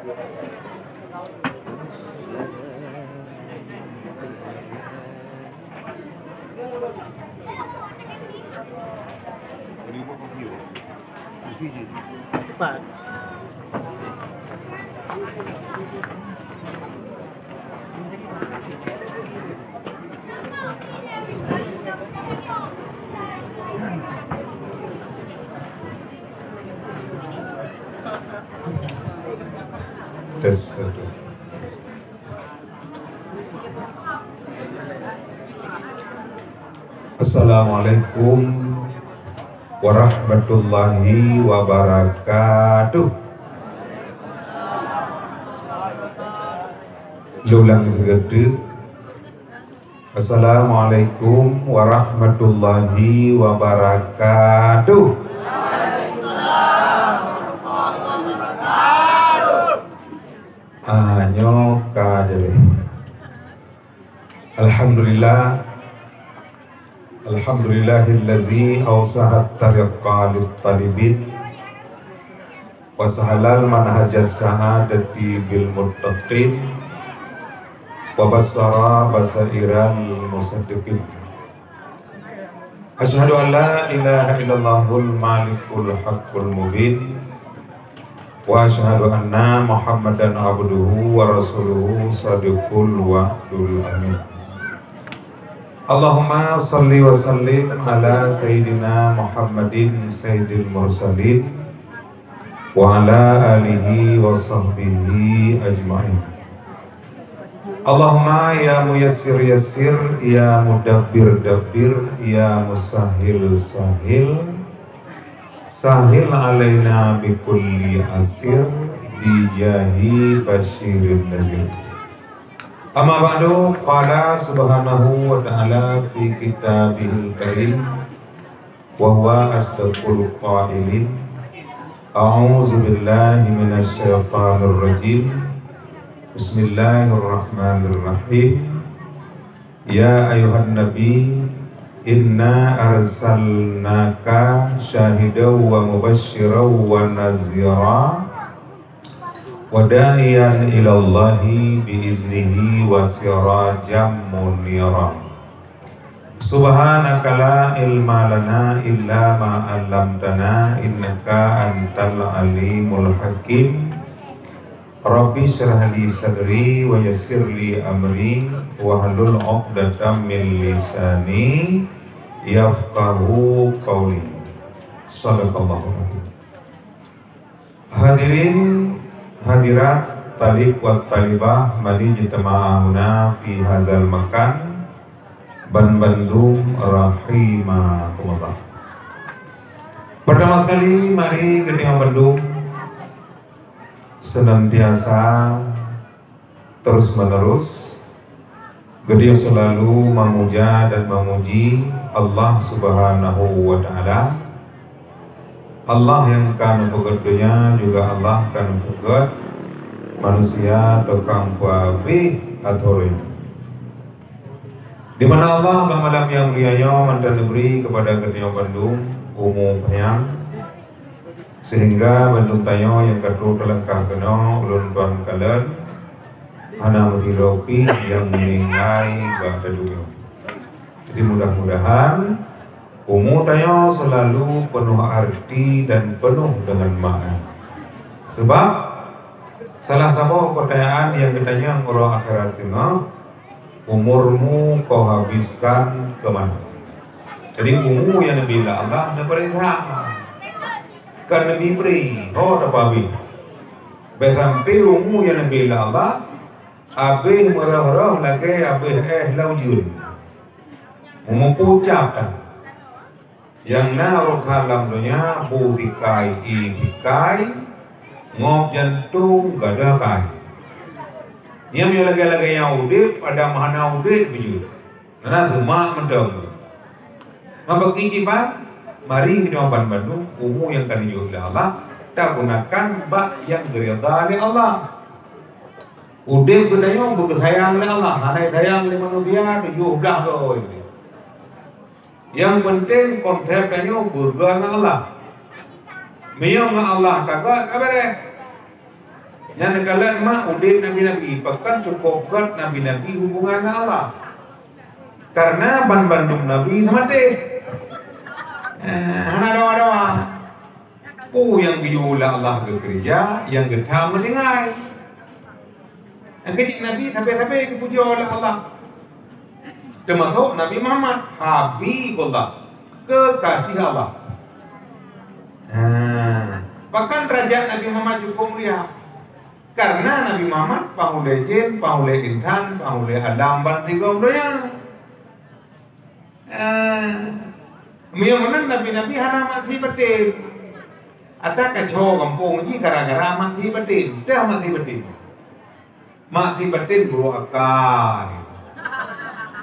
Cepat. Tes satu. Assalamualaikum warahmatullahi wabarakatuh. Lulang segede. Assalamualaikum warahmatullahi wabarakatuh. Nyoka jadi. Alhamdulillahillazi awsahat tariqa lit-talibin wa sahalal manhajas sa'adati bil muttaqin wa bassara basairal musaddiqin. Asyhadu an la ilaha illallahul malikul haqqul mubin wa asyhadu anna Muhammadan abduhu wa rasuluhu shadiqul wa'dul amin. Allahumma salli wa sallim ala sayyidina Muhammadin sayyidil mursalin wa ala alihi wa sahbihi ajma'in. Allahumma ya muyassir yassir, ya mudabbir dabbir, ya musahhil sahil, sahil alaina bikulli asir bijahi basyirin nazir. Amma ba'du, qala subhanahu wa ta'ala fi kitabihil karim wa huwa asdaqul qailin. A'udzu billahi minasy syaithanir rajim. Bismillahirrahmanirrahim. Ya ayuhan nabi, inna arsalnaka syahidaw wa mubasysyiran wa nazira wa da'iyan ilallahi biiznihi wa sirajam munira. Subhanaka la ilma lana illa ma 'allamtana innaka antal alimul hakim. Rabbi shrah li sadri wa yassir li amri wa hlul 'uqdatam min lisani yafqahu qawli. Shadaqallahu alazim. Hadirin hadirat talib wa talibah mali jitama'ahuna fi hazal makan Bandung rahimakumullah. Pertama sekali mari ketika Bandung senantiasa terus menerus Gedia selalu memuja dan memuji Allah subhanahu wa ta'ala. Allah yang kan pekerjanya juga Allah kan pekerja manusia tukang babi atau di mana Allah malam yang mulia mantan negeri kepada Gedia Bandung umum yang sehingga Bandung tayo yang katu telengkah kena ulun tuan kalian anak menghiropi yang meninggai bahasa dunia. Jadi mudah-mudahan umur tayo selalu penuh arti dan penuh dengan makna. Sebab salah satu pertanyaan yang ditanya orang akhirat ini, umurmu kau habiskan kemana? Jadi umur yang dibela Allah neperintah kan Nabi beri, dapabi. Besampai umur yang dibela Allah, abih merah-merah lagi abih laujun. Umur pucap yang naruh dalam dunia buhikai ihikai ngop jantung gada kai. Yang lagi-lagi yang udip ada mana udip biju. Nana semua mendong. Ngapa kicipan? Mari kita Bandung umum yang kali oleh Allah tak gunakan bak yang beridha oleh Allah. Udip bedanya bersayang oleh Allah. Hanai sayang oleh manusia tujuh dah tu. Yang penting konsepnya berdoa dengan Allah. Meyong Allah kagak kabar. Yang nekalan mak udin Nabi-Nabi, bahkan cukup kat Nabi-Nabi hubungan dengan Allah. Karena bandung Nabi sama teh. Hana doa-doa. Yang biula Allah ke gereja, yang getah mendengar. Yang kecil Nabi sampai-sampai kepuji oleh Allah. Termasuk Nabi Muhammad, Habibullah, kekasih Allah. Bahkan derajat Nabi Muhammad cukup mulia. Karena Nabi Muhammad pahule jin, pahule intan, pahule adam ban tiga umrohnya. Miyamunan Nabi-Nabi hana mati batin. Ada kacau kampung ji gara-gara mati batin. Dah mati batin. Mati batin buru akal,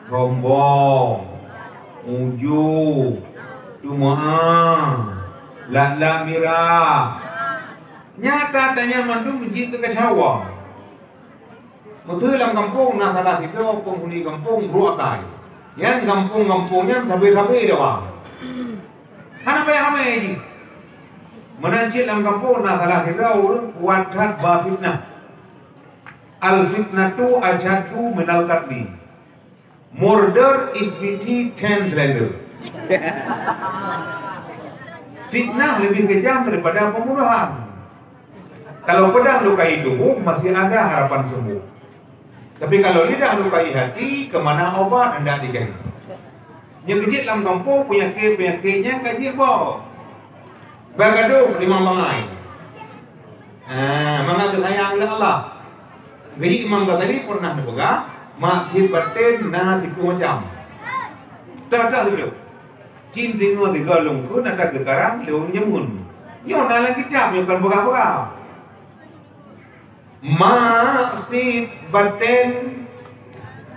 sombong, uju, cuma lala mirah. Nyata tanya mandu menjadi kekacauan. Betul dalam kampung nak salah situ penghuni kampung beruakai. Yang kampung-kampungnya tapi doang. Ramai lagi. Menancit dalam kampung nak salah situ wakat bafitnah. Al fitnatu ajatu minal qatli. Murder is pity 10 times. Fitnah lebih kejam daripada pembunuhan. Kalau pedang lukai tubuh masih ada harapan sembuh. Tapi kalau lidah lukai hati, kemana obat hendak dicari. Yang kecil dalam kampung penyakitnya kajik bawa. Bagaduh 5 bangai. Maka sayang oleh Allah. Jadi imam tadi pernah dipegang, mati batin na tipu macam. Dah dulu. Cin tengok tiga lungkun ada gegaran leung nyemun. Yo nalang kita yo kan pegang-pegang. Maksud batin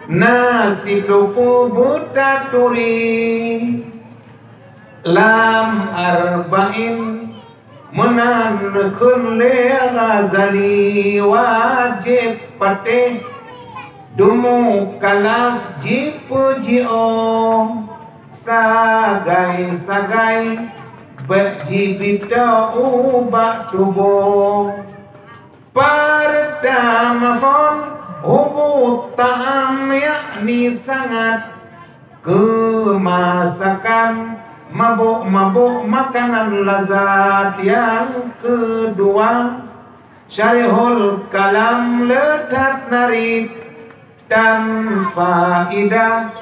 nasiluku butaturi lam arba'in menan kulli ghazali wajib pate dumu kalaf jipuji'o sagai bajibita ubak tubuh pertama fon hubut ta'am yakni sangat kemasakan mabuk-mabuk makanan lazat. Yang kedua syarihul kalam letak narid dan faidah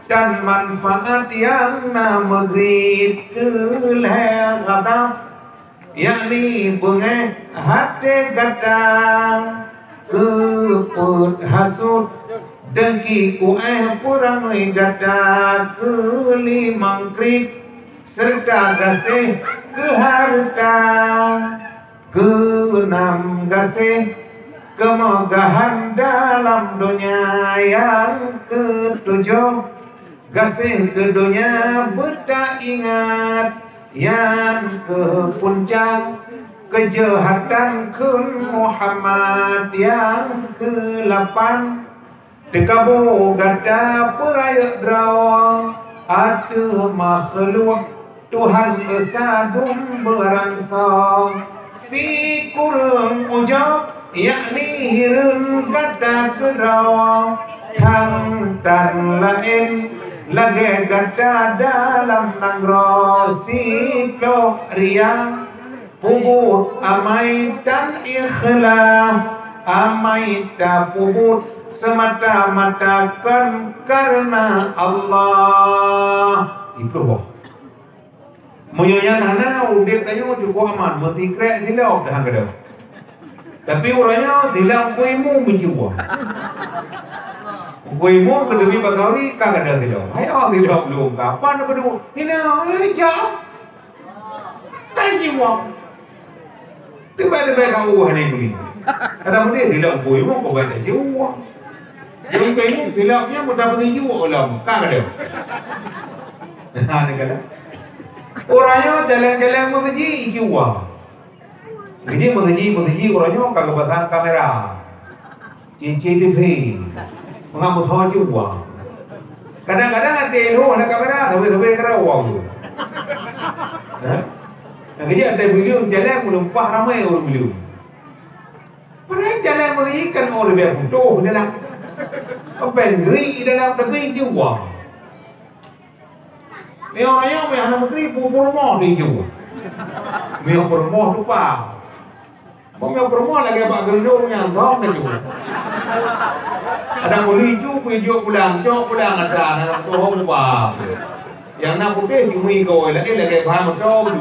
dan manfaat yang namagrid kelehatan yakni bengeh hati gatang keput hasut dengki kueh purangai gata kelimang krik serta gasih ke harta keenam gasih kemegahan dalam dunia. Yang ketujuh gasih ke dunia bertak ingat. Yang ke puncak kejahatan kun Muhammad. Yang ke-8 dekabu gada peraya drawang ada makhluk Tuhan esadum berangsang si kurung ujab yakni hirun gada kedrawang tang dan lain lagi gada dalam nangro siklo riang pubut amai dan ikhlas amai ta pubut semata-mata karena Allah. Itu moyonya nana udik tayo cukup aman mesti krek silap dah kada. Tapi orangnya silap kuimu menjiwa. Kuimu kedemi bagawi kagak ada silap. Ayo silap belum kapan kedua. Ini jauh. Tajiwa. Tiba-tiba kau ni begini. Kadang dia silap kuimu kau baca jiwa. Yang kayak silapnya mendapat jiwa ulam, kagak ada. Nah, kata orangnya jalan-jalan mengaji jiwa. Jadi mengaji orangnya kagak pasang kamera, CCTV, mengambil tahu jiwa. Kadang-kadang ada ada kamera, tapi kerawang tu. Nah, kerja ada beliau jalan melumpah ramai orang beliau. Pada berikan orang dia butuh dalam pemberi dalam tapi dia uang. Yang anak menteri rumah dia juga. Yang rumah tu pak. Yang rumah lagi pak gendong yang dong dia juga. Ada boleh juga pulang ada anak tu orang pak. Yang nak putih cuma ikut lagi faham betul.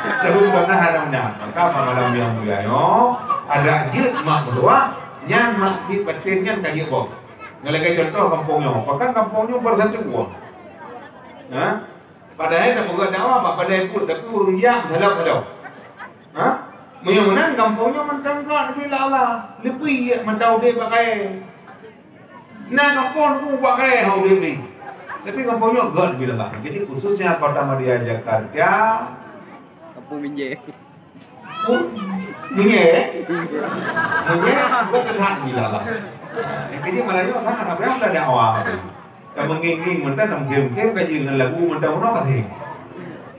Tapi bukan haramnya. Maka malam yang mulia ada jid mak berdua, yang mak jid bacinnya kayak bok. Ngelai contoh kampungnya, bahkan kampungnya bersatu gua. Padahal nak buat dakwah apa pada ikut tapi urung yang dalam. Menyunan kampungnya mentangkat bila Allah lebih mentau dia pakai. Nah kampung tu pakai hau dia. Tapi kampungnya god bila lah. Jadi khususnya Kota Madia Jakarta. Kampung Minje. Minje bukan terhad bila lah. Jadi malahnya kan anak berapa ada dakwah. Kamu nging mentah nam game kaji dengan lagu mentah mana kasih.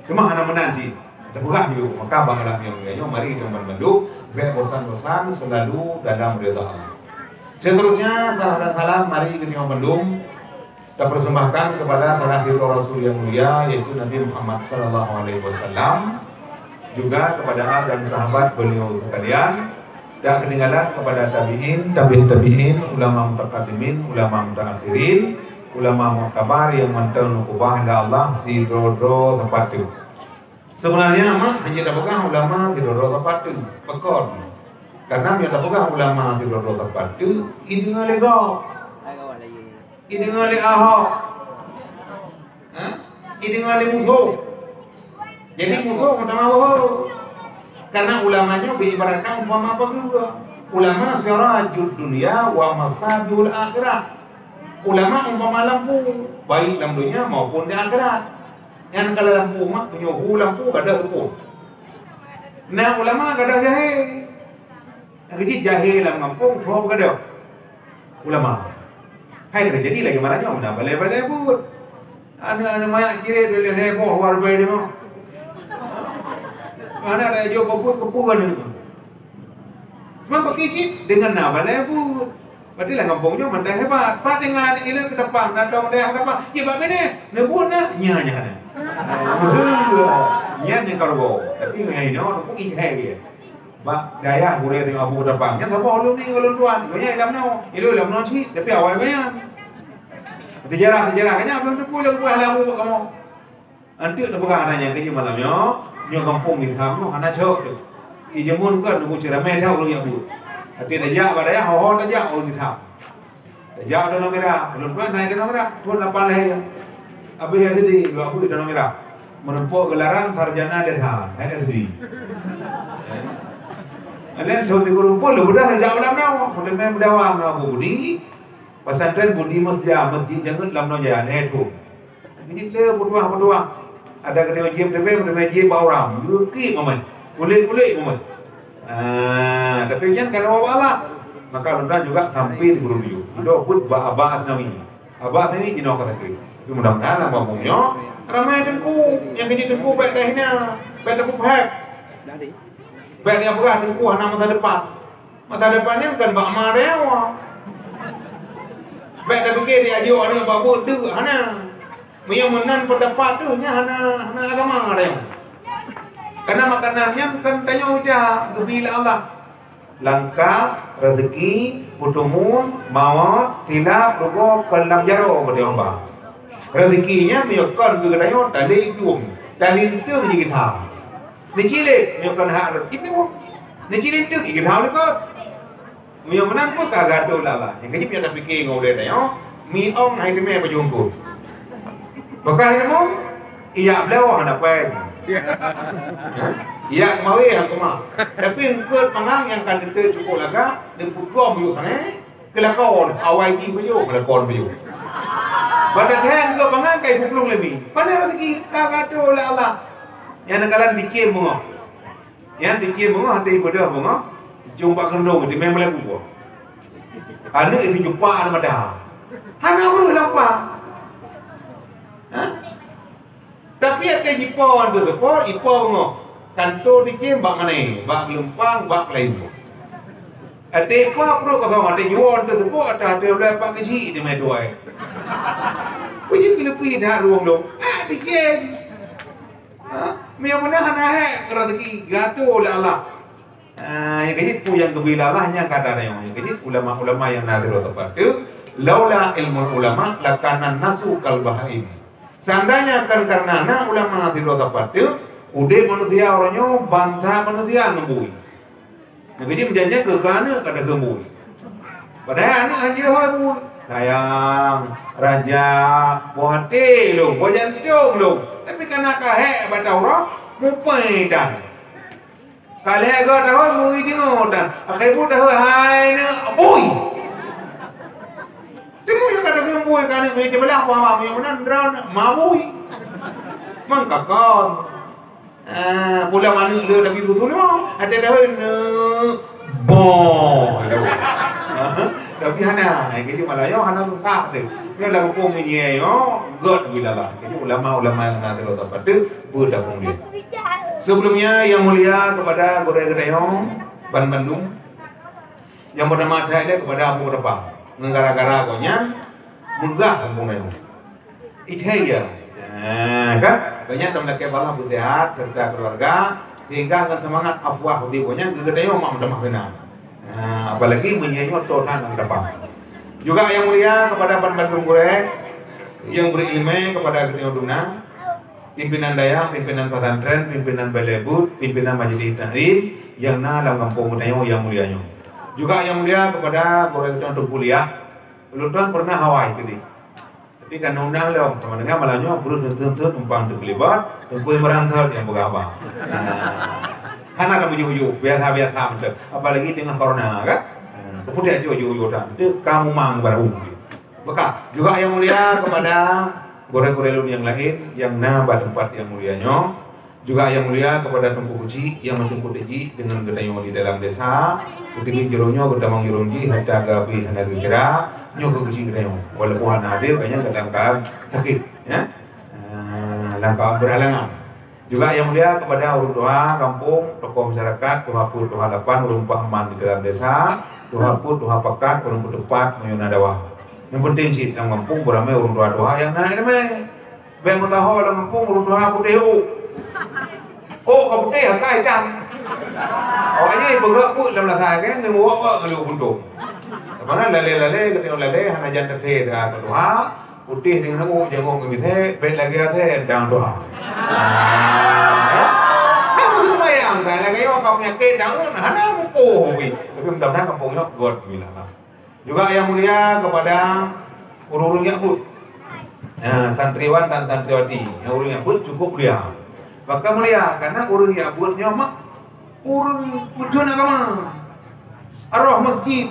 Cuma anak menanti. Terbuka juga. Maka banglah yang mari kita membantu. Biar bosan-bosan selalu dalam ridha Allah. Seterusnya salah dan salam mari kita membantu. Kita persembahkan kepada terakhir Rasul yang mulia yaitu Nabi Muhammad SAW, juga kepada dan sahabat beliau sekalian, dan ketinggalan kepada tabi'in, ulama mutaqaddimin, ulama mutaakhirin, ulama mu'tabar yang mantau nukubah la Allah si dro tempat itu. Sebenarnya mah hanya dapatkan ulama di dro tempat itu, pekor. Karena yang dapatkan ulama di dro tempat itu ini legal. Ini ngali Ahok, ini ngali musuh. Jadi musuh pertama karena ulamanya beribaratkan umpama apa juga. Ulama sirajud dunia wa masabihul akhirat. Ulama umpama lampu baik dalam dunia maupun di akhirat. Yang kalau lampu mak penyuhu lampu kada ukur. Nah ulama kada jahil. Yang jahil dalam kampung jawab kada. Ulama. Hai terjadi lagi marahnya mana balai-balai pun. Ada banyak kira dari heboh warbai dia. Mana ada jo kepugan itu. Cuma pakicit dengan balai pun. Berarti lah kampungnya mandai hebat. Pak dengan ilan ke depan datang dia apa? Ya bab ini nebut nak nya. Nya kargo. Tapi ngai no pun ihai dia. Ba daya boleh dengan abu depan. Yang apa ulun ni ulun tuan. Banyak dalam no. Ilu dalam no sih. Tapi awal banyak. Sejarah kanya belum pulang buah lamu kamu. Nanti ada bukan anaknya kerja malamnya. Nyo kampung di tham no anak cok tu. Ijamun kan nunggu ceramah dah ulun yang bu. Tapi daya pada ya ho daya ulun di tham. Daya dalam merah. Ulun kan naik dalam merah. Pun lapar lah. Abi yang tadi dua aku dalam merah. Menempuh gelaran sarjana di tham. Ada tadi. Alen thau ti guru pun sudah jauh lama. Sudah main berdawang aku budi. Pesantren budi masjid jangan lam no jalan itu. Ini le berdua. Ada kedai masjid bauram. Yuki momen. Kulit momen. Tapi jangan kalau Allah. Maka rendah juga sampai di guru dia. Itu pun abah asnawi. Abah ini jino kata ke. Tapi mudah-mudahan abah punya ramai tenku yang kecil tenku baik tehnya. Baik tenku baik. Baik yang berah tenku anak mata depan. Mata depannya bukan bak marewa. Baik dah fikir dia ajuk ni babu tu hana. Yang menan pendapat tu nya hana agama dia. Karena makanannya bukan tanya ujar gebila Allah. Langka, rezeki, putumun, mawat, tilap, rugo, kelam jaro pada Allah. Rezekinya miokon ke dayo tali jum. Tali itu je kita. Ni cilik miokon hak ini pun. Ni cilik tu kita ni kok. Yang menang pun kagak ada lah. Yang kecil punya tak fikir ngau dia dayo. Mi ong hai ke me pajungku. Bakal kamu iya belawa anak pen. Iya mawi aku mah. Tapi engkau pangang yang kan itu cukup laga dan pukul muyuk sange kelakon awai di muyuk kelakon muyuk. Badan hen engkau pangang kayak pukul lebih. Pada rezeki kagak ada oleh Allah. Yang nakalan dikir bunga. Yang dikir bunga hati ibadah bunga. Jumpa kendung di memang lagu gua. Anu itu jumpa ada madah. Hana baru lapar. Tapi ada jipon tu por ipon bunga. Kantor dikir bak mana? Bak Lempang, bak lain. Ate pa pro ka ate yuon tu po ata ate ulah pak ke ji di mai duai. Puji kelepi dah ruang dong. Dikit. Yang mana hana he rezeki gato oleh Allah. Yang kejit pu yang kebilalahnya kata ada yang kejit ulama-ulama yang nazar tepat tu laula ilmu ulama lakana nasu kal bahaim. Seandainya kan karena ulama nazar tepat tu udah manusia orangnya bantah manusia ngembui. Jadi menjadinya kekana kada gembui. Padahal anak haji dah sayang raja bohate lo bojantung lo tapi karena kahe bataura mupai dan kale go tahu mui dingo dan akai bu tahu hai ne boy temu yang kada gembui kan me jebelah apa yang menan dran mabui mangkakon pula mana le tapi tu lo ada tahu ne boy tapi hana jadi malayo hana tukak deh ni lah kampung ni yo god bilala jadi ulama-ulama yang nanti lo dapat tu berdapung dia sebelumnya yang mulia kepada Guru Gedayong Ban Bandung yang bernama dia kepada Abu Berapa negara-negara konya munggah kampung dia itu kan banyak teman laki bala budihat serta keluarga hingga dengan semangat afwah di konya Gedayong mak mendamah kenal. Apalagi menyanyi totan yang depan. Juga yang mulia kepada Ban Bandung Gure yang berilmu kepada Gedayong Duna, pimpinan daya, pimpinan pesantren, pimpinan balebut, pimpinan majelis taklim yang dalam kampung Gedayong yang mulianya. Juga yang mulia kepada Gure Gedayong kuliah, Lutuan pernah Hawaii tadi. Tapi kan undang lo, teman-teman malahnya perlu tentu tumpang terlibat, tempuh merantau yang berapa. Hana ada buju-buju, biasa-biasa macam. Apalagi dengan corona kan. Kemudian juju dan itu kamu mang baru. Maka juga yang mulia kepada gore-gore yang lain yang nambah tempat yang mulianya. Juga yang mulia kepada Tungku Kuci yang menjemput Eji dengan Gedayong di dalam desa. Ketika jeronya berdamang jeronji hatta gabi hana kira nyoba Kuci Gedayong. Walaupun hana hadir banyak kadang-kadang sakit ya. Langkah berhalangan. Juga yang mulia kepada urun doa kampung, tokoh masyarakat, tuha pun tuha lapan, urun pahaman di dalam desa, tuha pun tuha pekat, urun tepat, mayuna dawah. Yang penting sih, yang kampung beramai urun doa yang naik ramai. Bang mentaho dalam kampung urun doa putih kau putih kai cam. Awaknya bergerak pun dalam lasai kan, yang bawa kalau buntung. Mana lale ketika lale hana jantan teh dah doa. Putih dengan aku jago ke bithe, bet lagi ate dang doa. Lumayan, dah lagi orang kau penyakit dang hana mupo. Tapi mudah-mudahan kampungnya god bilang. Juga yang mulia kepada urun Yakut, santriwan dan santriwati. Yang urun Yakut cukup mulia. Maka mulia karena urun Yakutnya mak urun mudun agama. Arwah masjid.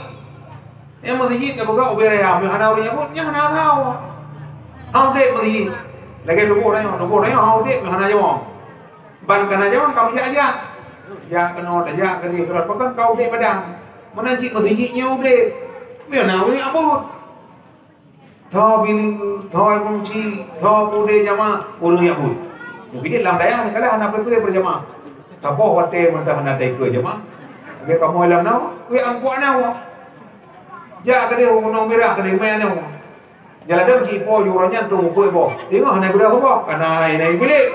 Yang masjid tak buka uberaya, hana urun Yakutnya hana tahu. Audit beri lagi lupa orang audit mana jawab ban kana jawab kau aja ya kena aja kali kalau pakai kau audit padang mana cik beri audit biar nawi abut tho bin tho kunci tho bude jama urung abut mungkin dalam daya ni kalau anak pergi berjamaah tapo hotel mentah nak take jamaah dia kamu alam nau we angku nau ja kali unong merah kali mana jalan dah pergi po yurannya tu mukul po. Tengok hanya budak po. Karena ini bilik.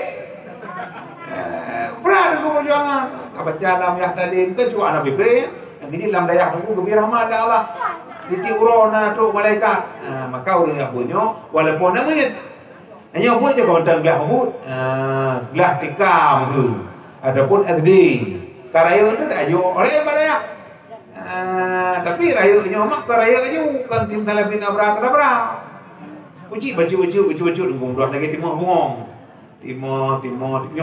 Berada aku perjuangan. Baca alam yang tadi kan cuma anak bilik. Yang ini dalam daya aku gembira mata Allah. Titik urona tu malaikat. Maka orang yang punya walaupun namanya. Hanya pun je kau tentang gelah hubut. Gelah tikam tu. Adapun SD. Karaya tu dah ajuk oleh balaya. Tapi rayanya mak karaya ajuk kan tim talabin abra. Uji baju dengkung dua lagi timah bungong timah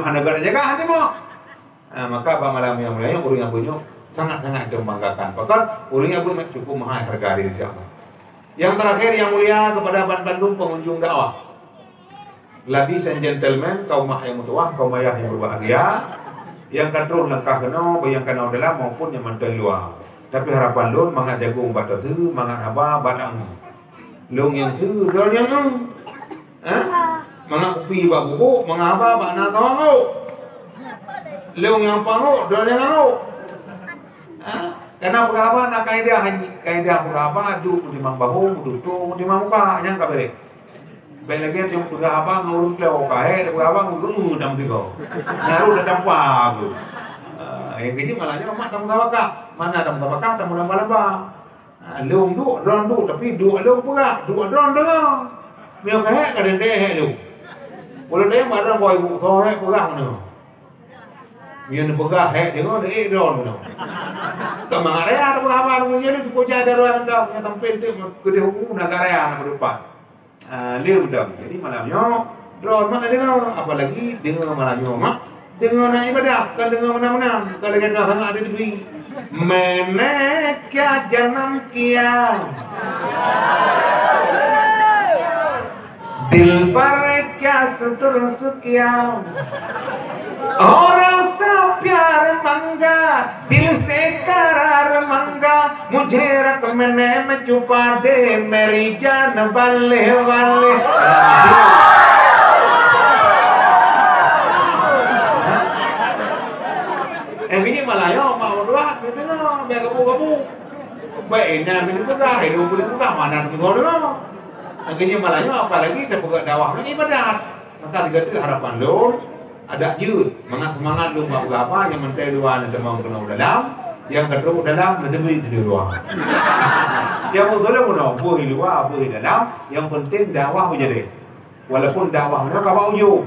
hana gak jaga timah. Maka bang malam yang mulia urung yang punya sangat-sangat membanggakan. Bahkan urung yang punya cukup mahal harga diri siapa. Yang terakhir yang mulia kepada Ban Bandung pengunjung dakwah. Ladies and gentlemen, kaum mah yang mutuah, kaum ayah yang berbahagia, yang kadrun langkah kena, yang kena dalam maupun yang mentang luar. Tapi harapan lun mangat jagung batat tu, mangat apa badang. Long yang tu, dol yang tu, mga kopi ba buko, mga apa ba na tawango. Long yang pango, dol yang ano. Karena berapa nak kaidah berapa adu di mang bahu tu di mang muka yang kabere. Baik lagi yang berapa ngurus lewat kahe berapa ngurus dam tiga. Nyaru dah dampa tu. Yang kecil malahnya mak dam tabaka. Mana dam tabaka dam lamba. Leung du ron du tapi du leung pula du ron dah. Mio kahe kadang deh lu. Kalau dia mana boy bu kau he pula ni. Mio ni pegah he dengar deh ron tu. Kamang area ada berapa punya ni dipoja ada orang dah yang tampil tu kedai hukum negara yang berdepan. Liu dah. Jadi malamnya drone mana dengar apalagi dengar malamnya mak dengar nak ibadah kan dengar mana-mana kalau kita sangat ada di मैंने क्या जन्म किया दिल पर क्या सुतरस किया और ऐसा प्यार मांगा दिल से करार मांगा मुझे रकमने में छुपा दे मेरी जान वाले वाले Kayaknya malah ya mau doa gitu kan biar kamu baik nah minum juga hidup juga mana betul dong kayaknya malahnya apalagi kita buka dakwah lagi ibadat maka tiga itu harapan lo ada jud semangat lu mau apa yang mentai luar ada mau kena dalam yang kedua dalam lebih di luar yang betul lah mau boleh luar boleh dalam yang penting dakwah menjadi walaupun dakwah mereka mau ujung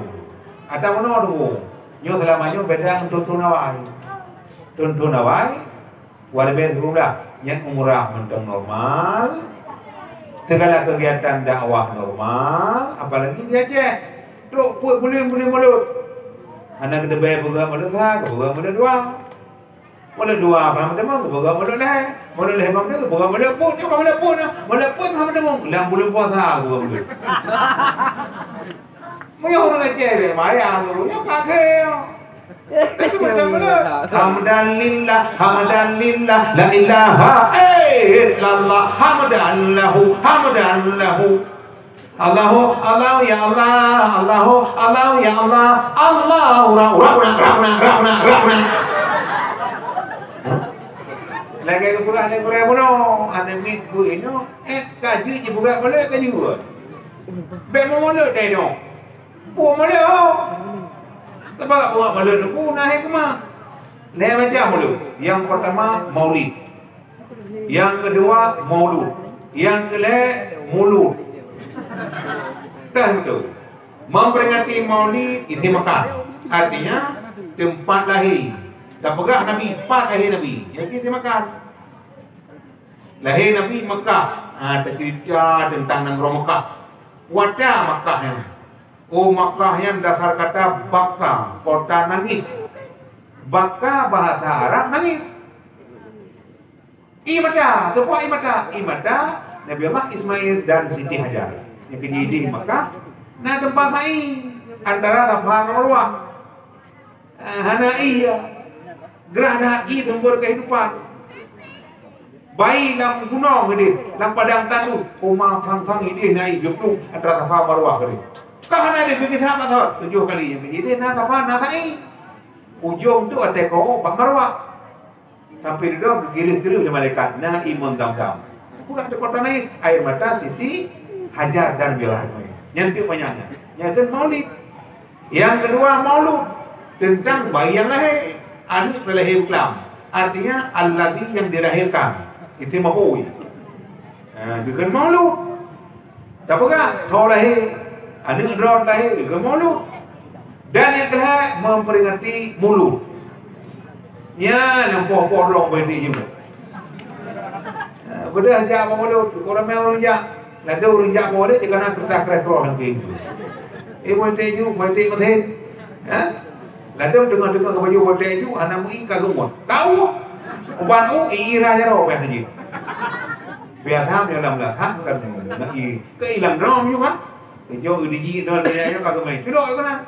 ada mana dulu nyo selamanya beda tuntun awal walaupun rumah yang umrah mentang normal segala kegiatan dakwah normal apalagi dia cek terus boleh mulut anak kita bayar buka mulut lah buka mulut dua faham demang buka mulut leh faham demang buka mulut pun faham demang lang bulan puasa buka mulut mau orang cek maya dulunya kakek Hamdan lillah la ilaha illallah hamdan lahu Allah ya Allah ya Allah rabbuna lagi pula ada berapa ada mit bu ini kaji je buka boleh kaji buat be mau deh dong bu boleh sebab buat mulut aku naik kemah. Lain macam mulut. Yang pertama maulid. Yang kedua maulud. Yang kedua mulut. Dah betul. Memperingati maulid itu Mekah. Artinya tempat lahir. Dan pegah Nabi, pas lahir Nabi. Yang kita makan. Lahir Nabi Mekah. Ada cerita tentang negara Mekah. Wajah Mekah yang Oh Makkah yang dasar kata Baka, kota nangis. Baka bahasa Arab nangis. Imada, tepuak Imada, Nabi Allah Ismail dan Siti Hajar. Yang kejadian Makkah, nah tempat lain antara Safa dan Marwah. Hanaiyah, gerah haji tempur kehidupan. Bayi dalam gunung gede, dalam padang tandus, rumah fang ini naik jumlah antara Safa dan Marwah gede. Kahana ada kita apa 7 kali yang jadi natai ujung tu ada kau Pak Marwah sampai dia giring-giring oleh malaikat imun dam-dam pulang di kota nais air mata Siti Hajar dan Bilal nyantik banyaknya yang maulid yang kedua maulud tentang bayi yang lahir anak lahir Islam artinya alladhi yang dilahirkan itu mabui dengan maulud tak apa kau lahir anak drone lahir ke mulut dan yang kedua memperingati mulut ya nampak porong berdiri juga benda ajak apa mulut orang main rujak lada rujak boleh jika nak terdak retro lagi boleh ju boleh maten lada dengar ke baju boleh ju anak mui kagum tahu uban ira aja roh biasa ji biasa yang dalam belakang kan keilang rom juga jauh di dol dia kagak main. Kilo kana.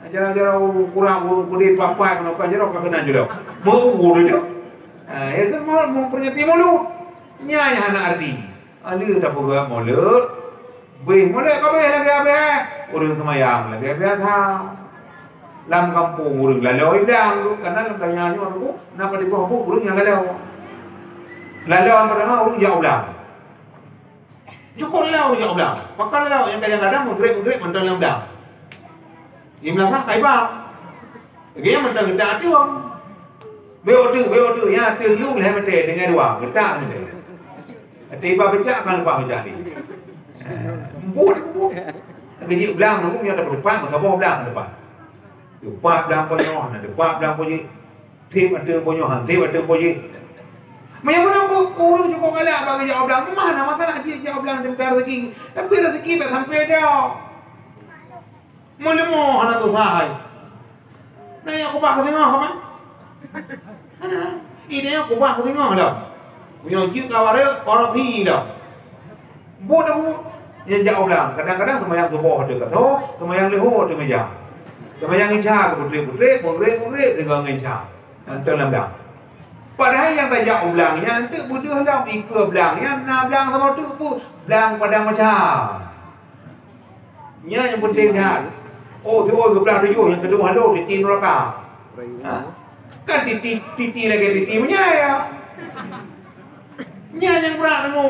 Jarang-jarang kurang kulit papai kenapa jarang kagak kena juga. Mau guru itu. Ya kan mau memperingati mulut. Nya anak arti. Ali dah buka mulut. Beh mulut kau lagi apa? Urang semayang lagi biasa. Lam kampung urang lalu idang karena lam tanya orang tu nak di bawah urang yang lalu. Lalu orang pertama urung jauh belang. Cukup lau jauh belang. Pakai lau yang kadang-kadang menggerik mentang dalam belang. Ia bilang kai bang. Dia mentang gedak tu. Beo tu ya tu you boleh mete dengan dua gedak mete. Tiba becak kan lupa becak ni. Bud. Gaji belang tu punya depan maka bawa belang depan. Depan belang ponyoh, depan belang ponyoh. Tim ada ponyohan, tim ada ponyoh. Macam mana urus cukup galak bagi jawab belang. Mana masalah dia jawab belang dengan rezeki. Tapi rezeki tak sampai dah. Mula-mula anak tu sahai. Nah, aku bah tengok apa? Ini aku bah tengok dah. Punya jiu kawar dia orang thi dah. Buat aku yang jauh belang. Kadang-kadang semayang subuh ada kat tu, semayang leho ada meja. Semayang isya ke putri dengan isya. Antara dalam belang. Padahal yang tak jauh belang, yang tak butuh lah ikut belang, yang nak belang sama tu pun belang padang macam. Yang penting dah. Oh, tu ke belang tujuh, yang kedua halo titi neraka. Kan titi lagi titi punya ya. Yang berat kamu.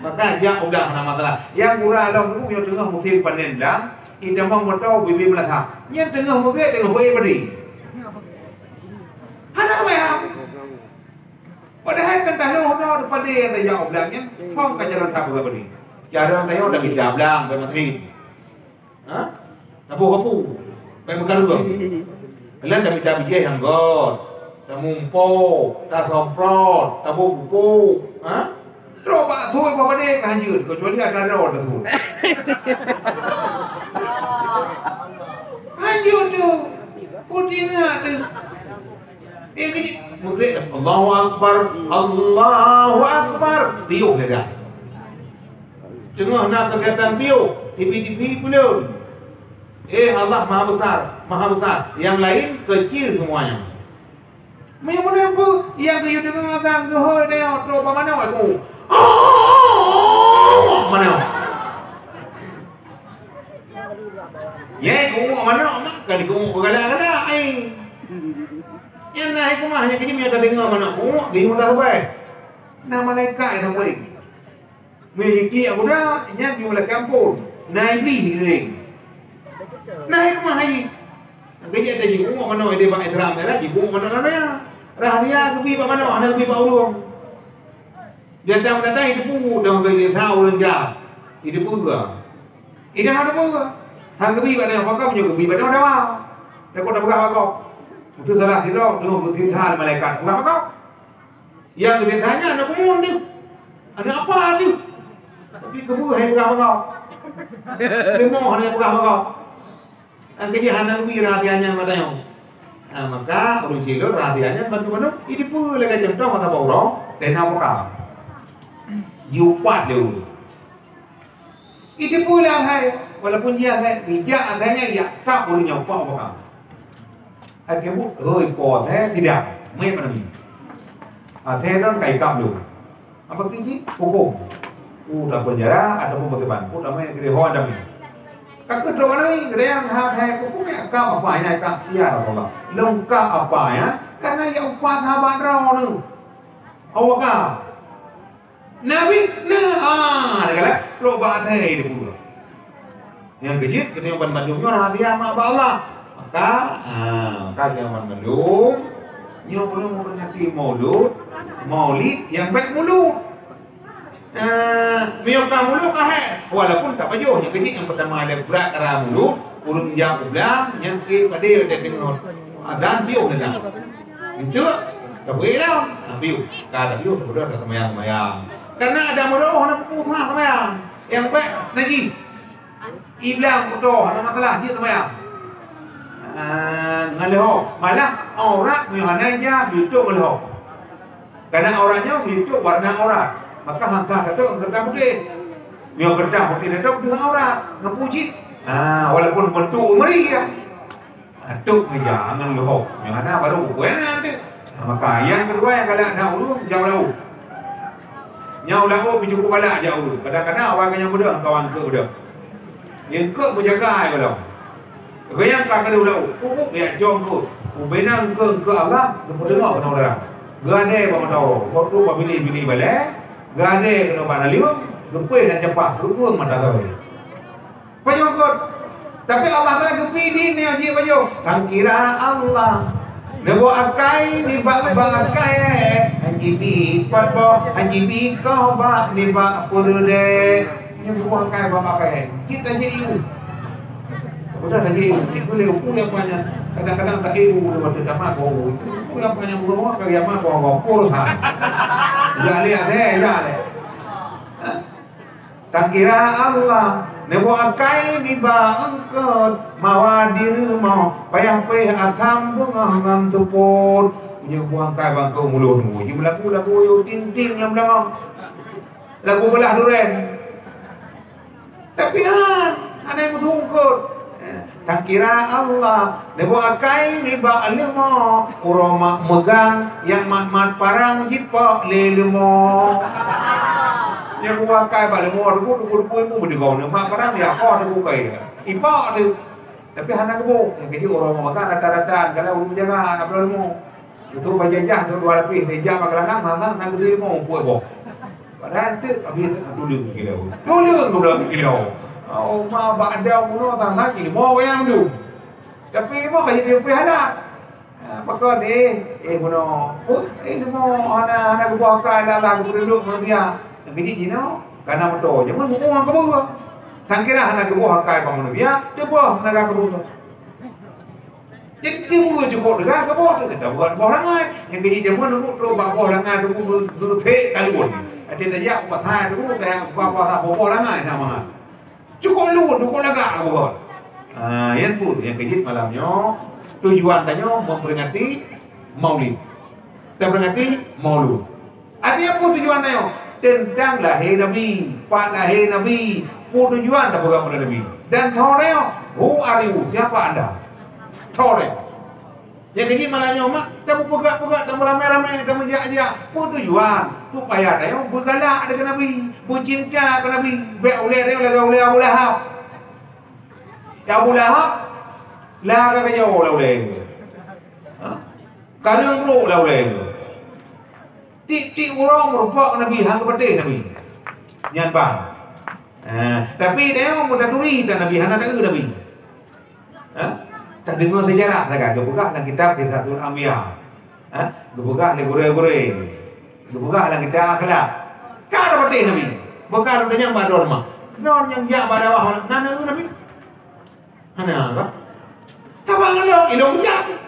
Maka yang udah kena masalah. Yang murah dalam dulu yang tengah musim panen dah, kita mau tahu bibi melasa. Yang tengah musim tengah boleh beri. Ada apa ya? Padahal kan dah lalu pada yang dah jauh belangnya, faham kan jalan tak boleh beri. Cara dah dah minta belang, bermati. Kapu, kayak berkarung. Kalian dah minta bijak yang god, dah mumpo, dah somprot, dah buku, Terus pak tu apa dia kanjut, kecuali ada roh tu. Kanjut tu, putih nak tu. Ini mungkin Allahu Akbar, tiup dia dah. Tengok nak kegiatan tiup, TV belum. Allah maha besar. Yang lain kecil semuanya. Macam mana apa? Yang dia dengar azan zuhur dia, terus apa mana aku? Mana? Ya, aku mana? Mak kali aku bergalak-galak ai. Yang naik aku mah hanya kini dia dengar mana aku, dia dah sampai. Nama malaikat sampai. Miliki aku dah, nya di mulai kampung. Naik ni. Naik mah hai. Kerja ada jibu mana dia buat Islam dah jibu mana dia. Rahsia kebi pak mana anak kebi pak ulung. Dia datang hidup dah bagi tahu lenja. Hidup juga. Ini ada apa? Hang kebi pak dia pakam juga kebi pada dah. Dah kau dah buka kau. Itu salah sirok lu bertinhan malaikat. Buka kau. Yang dia tanya anak kumun dia. Ada apa dia? Tapi kebu hai buka kau. Dia mau hanya buka kau. Angkanya anak lebih rahasianya matanya. Maka urung cilur rahasianya bantu-bantu. Ini pun lagi contoh mata bawang. Tenang muka. Yupat dia. Ini pun lah hai. Walaupun dia hai, bijak asalnya ya tak boleh nyupak muka. Akhirnya oi po thế tidak. Mấy bạn gì? Thế nó cày cặp dulu. Apa kiji? Hukum. Udah penjara, ada pembatasan. Udah main kiri hoa dami. Các cái đồ này cái đang hạ hè cũng mẹ cao ở phải này cả iya là không lông cao ở phải á cái này ông qua tha bạn rau nữa ông cả nabi nah cái này lo ba thầy được pula yang kecil kita yang bandung rahasia sama Allah maka yang bandung nyo belum mengerti maulid yang baik mulut Miyok mulut walaupun tak pajuh yang kecil yang pertama ada berat arah mulut urut jauh belang yang ke pada dia dengar adan biu dah itu tak boleh lah biu kada biu tak boleh semayang karena ada mulut nak pukul semayang yang baik lagi iblang mudah ada masalah dia semayang ngaleho malah aurat mihananya itu ngaleho karena auratnya itu warna aurat maka hantar datuk kerja putih dia kerja putih datuk dengan aurat ngepuji walaupun bentuk meri ya datuk jangan lohok yang ada baru bukan nanti maka yang kedua yang galak nak ulu jauh lau nyau lau pinjau galak jauh ulu kadang-kadang awak yang muda kawan ke udah yang ke menjaga kalau yang kau kena lau pupuk ya jom tu benang ke Allah kemudian kau kena orang Gade bang tau, waktu pilih balik, gade kena pada lium, gempoi dan cepat, luang mata tahu. Penyokot, tapi Allah telah kepilih ni aja penyok. Tangkira Allah, nebo akai ni bak akai, anjibi patbo, anjibi kau bak ni bak purde, yang buang akai bak akai, kita je iu. Udah dah iu, ni boleh ukur yang banyak. Kadang-kadang tak iu buat tidak mago. Ukur yang banyak buat kerja mago, ukur ha. Ya lihat ya. Tangkira Allah. Nebo akai ni ba angkot mawadir mau payah atam bungah ngantupur punya buang kai bangkau muluh mu ji lagu yo tin lam lagu belah duren tapi ada yang bertungkut tangkira Allah nebo akai ni ba lemo uroma megang yang mat parang jipok lelemo yang buang kai balik mau rupu mu berdigong mak parang dia kau rupu kai ipok tu tapi hana kebo yang jadi orang makan rata-rata kalau ulun jaga apa mu itu bajajah tu 2 lapis meja makanan nang gede mu puai bo padahal tu habis dulu kilo oh ma ada uno tanah jadi mau yang tu tapi mau kayak dia pihala pakon uno mau hana kebo kai lah duduk dia yang jadi jino karena motor je mun uang ke bawah tangkira hana ke bawah kai bangun dia bawah naga ke bawah jadi dia cukup dekat ke bawah kita buat bawah langai yang jadi jaman dulu tu bawah langai tu gede kali pun ada tajak buat hai tu dah bawah langai sama cukup lu cukup lega ke bawah yang pun yang kejit malamnya tujuan tanya memperingati Maulid memperingati Maulud artinya pun tujuan tanya tentang lahir Nabi, pak lahir Nabi, tujuan tak pegang pada Nabi. Dan Toreo, who are you? Siapa anda? Toreo. Yang kini malahnya mak, tak pegang, tak ramai-ramai, tak menjak-jak. Tujuan, supaya dia bergalak dengan Nabi, bercinta dengan Nabi. Oleh Abu Lahab. Ya Abu Lahab, lah kata jauh oleh. Kadang lu oleh. Ti orang merupakan Nabi hang kepada Nabi nyan bang tapi dia mudah duri dan Nabi hang ada Nabi tak dengar sejarah tak kebuka dalam kitab Kitabul Anbiya kebuka le gure kebuka dalam kitab akhlak kan ada Nabi bukan ada yang bador mah non yang dia badawah nana itu Nabi hana apa tabang ilmu jak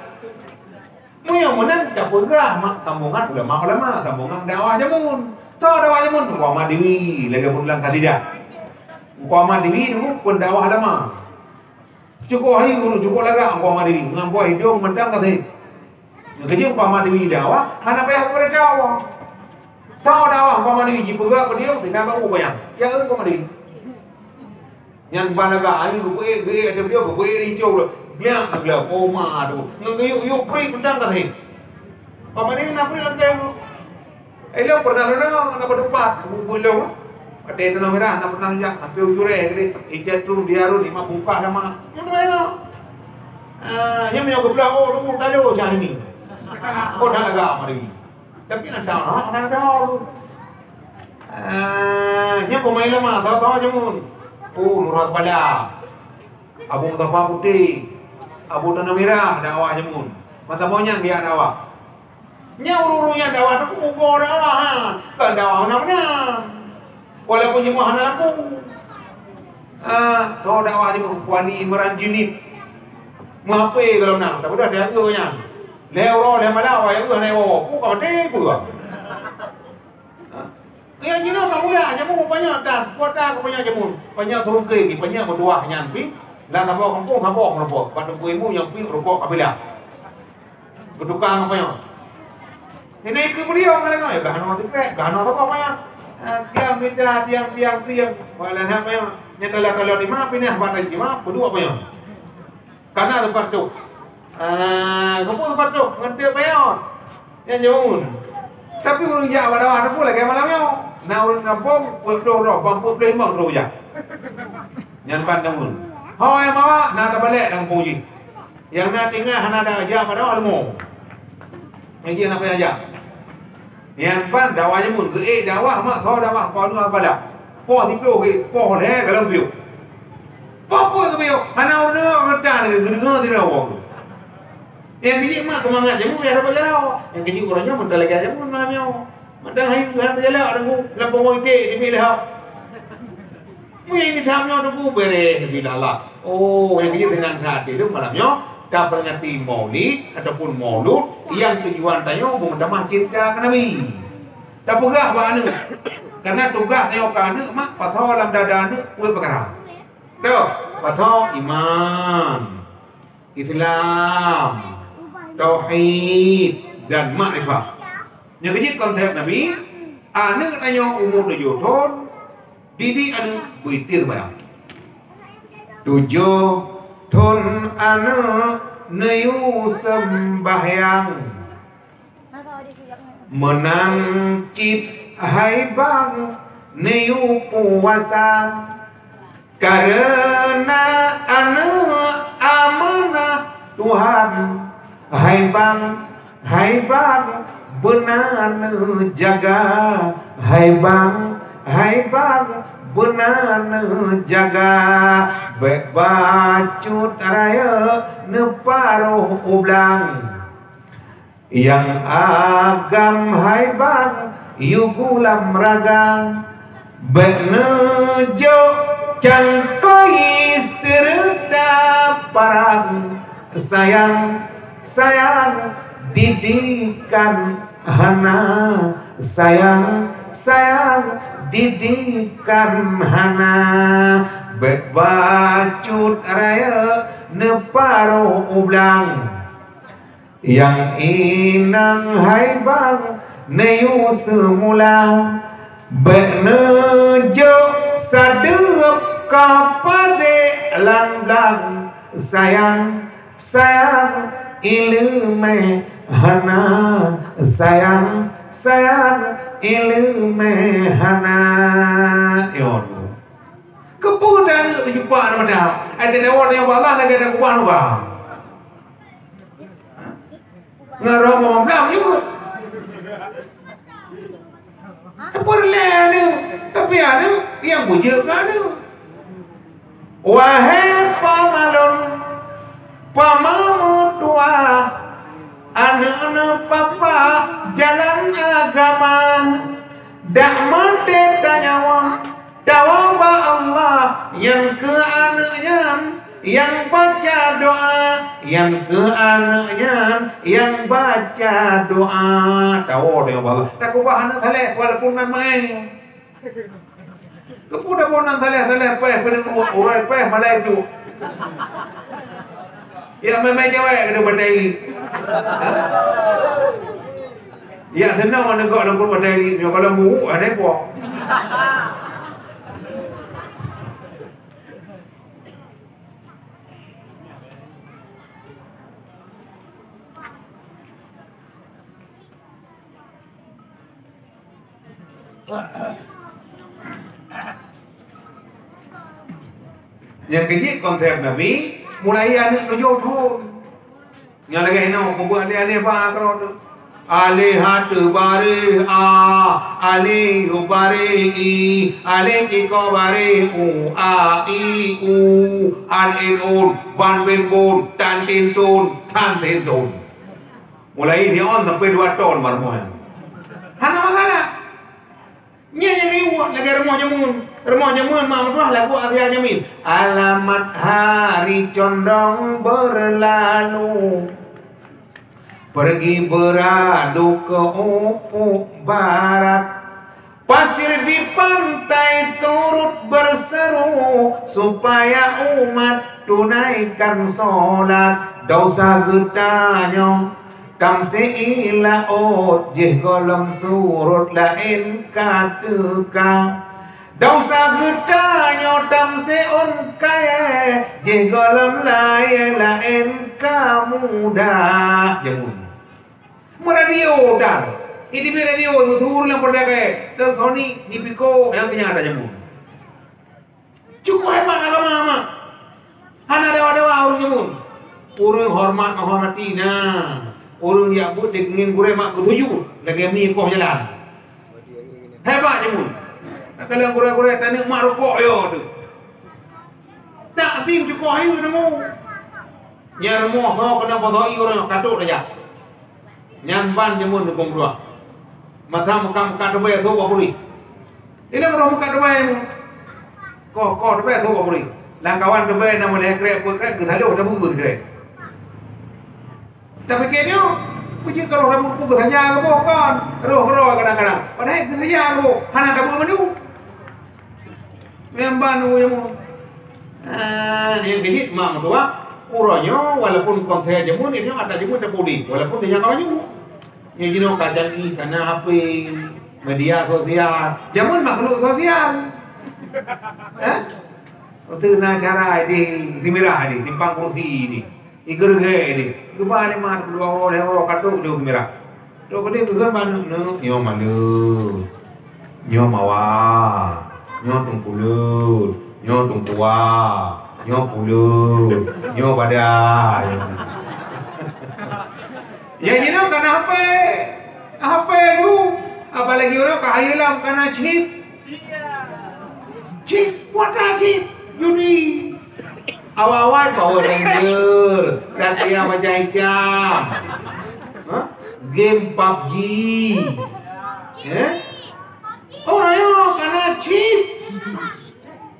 Muyang menan tak pegah mak tambungan ulama tambungan dakwah jamun. Tahu dakwah jamun Muhammad Dewi lagi pun lang tidak. Muhammad Dewi tu pun dakwah lama. Cukup hari cukup laga Muhammad Dewi ngambo hidung mendang kata. Kerja Muhammad Dewi dakwah, hana payah kepada dakwah. Tahu dakwah Muhammad Dewi ji pegah ke dia dengan baru bayang. Ya Muhammad Dewi. Yang balaga ai rupai ada dia rupai hijau dia agak koma tu. Ngayuk peri pendang kata. Paman ini nak peri lantai tu. Elok pernah nak berdebat bulau. Ada yang merah nak pernah jak hampir ujure ni. Ijat tu dia ru 5 buka nama. Yang mana? Yang punya gebelah lu dah lu cari ni. Kau dah agak mari. Tapi nak tahu nak tahu. Yang pemain lama tahu jamun. Nurhat Bala. Abu Mustafa Putih. Abu Tanah Merah dakwah jamun. Mata monyang dia dakwah. Nya urunya dakwah tu ugo dakwah. Kan dakwah mana-mana. Walaupun jemaah aku. Kau dakwah jamun Puani Imran Junib. Ngapai kalau nak. Tak boleh dia agaknya. Leo le malawa ya ne wo. Ku kau te pu. Ya jino kamu ya jamun banyak dan kota punya jamun. Banyak turun ke ni banyak berdua nyanpi. Lah tambah kampung tambah merupok. Pada kuimu yang pi merupok kabila. Bertukang apa ya? Ini kemudian mereka ya bahan mati krek, bahan apa ya? Tiang meja, tiang. Walau apa ya? Nyatalah di mana pindah pada di mana? Berdua apa ya? Karena tempat tu. Kampung tempat tu ngerti apa ya? Yang jauh. Tapi orang Jawa pada pula kayak malamnya. Nah orang kampung berdoa bangku kelima roja. Yang pandang. Hoi mama, nak balik dalam puji. Yang nak tinggal hana ada aja pada ilmu. Yang dia nak aja. Yang pan dakwahnya pun ke dakwah mak kau dakwah kau nu apa dah. Po tiplo ke po le kalau piu. Po ke piu. Ana urang ngata ni guna tidak wong. Yang biji mak kemangat jamu biar apa jalan. Yang kecil orangnya mental lagi aja pun namanya. Mental hayu kan jalan orang ku lampau mau ide di milah. Mu yang ditamnya tu bere bila Allah. Oh, yang kecil dengan hati itu malamnya dapat ngerti maulid ataupun maulud yang tujuan tanya mengemah cinta ke Nabi. Dah pegah bana. Karena tugas tanya kan mak patau dalam dada ni kuih perkara. Dah, patau iman, Islam, tauhid dan makrifat. Yang kecil konsep Nabi, ane tanya umur 7 tahun, didi ane buitir bayang. 7 tahun ane neyu sembahyang, menang cip hai bang neyu puasa, karena ane amanah Tuhan. Hai bang benar jaga. Hai bang benar jaga. Baik bacut raya neparuh ublang. Yang agam hai bang yugulam raga. Baik nejo cangkoi serta parang. Sayang didikan hana. Sayang didikan hana. Bacut raya neparo ublang. Yang inang hai bang neyu semula. Benejo sadeup kapade landang. Sayang ilme hana. Sayang ilme hana. Yon kepudan itu jumpa nama dah. Ada dewan yang balas lagi ada kuan juga. Ngarang ngomong juga. Apa ni? Tapi ada yang bujuk kan? Wahai pamalon, pamamu tua, anak-anak papa jalan agama, dak mati tanya wong. Dawaba Allah yang ke anaknya yang baca doa, yang ke anaknya yang baca doa. Tahu dia Allah. Tak ubah anak thaleh walaupun main. Kepudah ponan thaleh peh penemu orang peh malai tu. Ya memang cewek kena berdiri. Ya senang mana kau nak berdiri. Kalau buruk ada buat. Yang kecil konsep Nabi mulai anak tujuh tahun. Yang lagi nak membuat alih apa kalau alih hatu bari alih bari alih kiko bari i alin ban bin tan tin tun. Mulai dia on sampai 2 tahun baru. Hana masalah. Yang riwak lagi remah jamun mak lah buat dia jamin. Alamat hari condong berlalu, pergi beradu ke ufuk barat. Pasir di pantai turut berseru supaya umat tunaikan solat. Dosa getanya kamse ila ot jeh golem surut lain katuka. Dosa getanya tamse on kaya jeh golem lain kamuda. Jamun radio dan ini radio mutur yang pada kaya teleponi di piko yang kenyata jamun cukup hebat agama hana dewa-dewa urung jamun urung hormati nah Orang yang buat dia ingin kurang mak ketujuh lagi mi kau jalan. Hebat je mun. Nak kalau kurang-kurang tanya mak rokok yo tu. Tak ting cukup ayu nemu. Nyar mo so kena bodoi orang katuk aja. Nyan ban je mun dukung dua. Masa makam kat dobe tu bapuri. Ini orang kat dobe mu. Kau dobe tu bapuri. Langkawan dobe nama le krek ke thalu dah bumbu krek. Tapi kini puji kalau rambut ku saja aku kan roh kadang-kadang padahal ku saja aku hana dah menu memban mu yang gigit mak tua uronyo walaupun konten jamun ini ada jamun ada pudi walaupun dia yang kawanyu yang gino kajang ni karena HP media sosial jamun makhluk sosial itu cara di merah di timpang kursi ini igerge ini kebalik mana kedua orang katuk dia merah tu kedai bukan mana nyo malu nyo mawa nyo tungkulut nyo tungkua nyo pulut nyo badai ya ini kan HP tu apalagi orang kahilam karena chip what are chip judi awal-awal Power Ranger, Satria macam-macam, game PUBG, orang yang kena chip,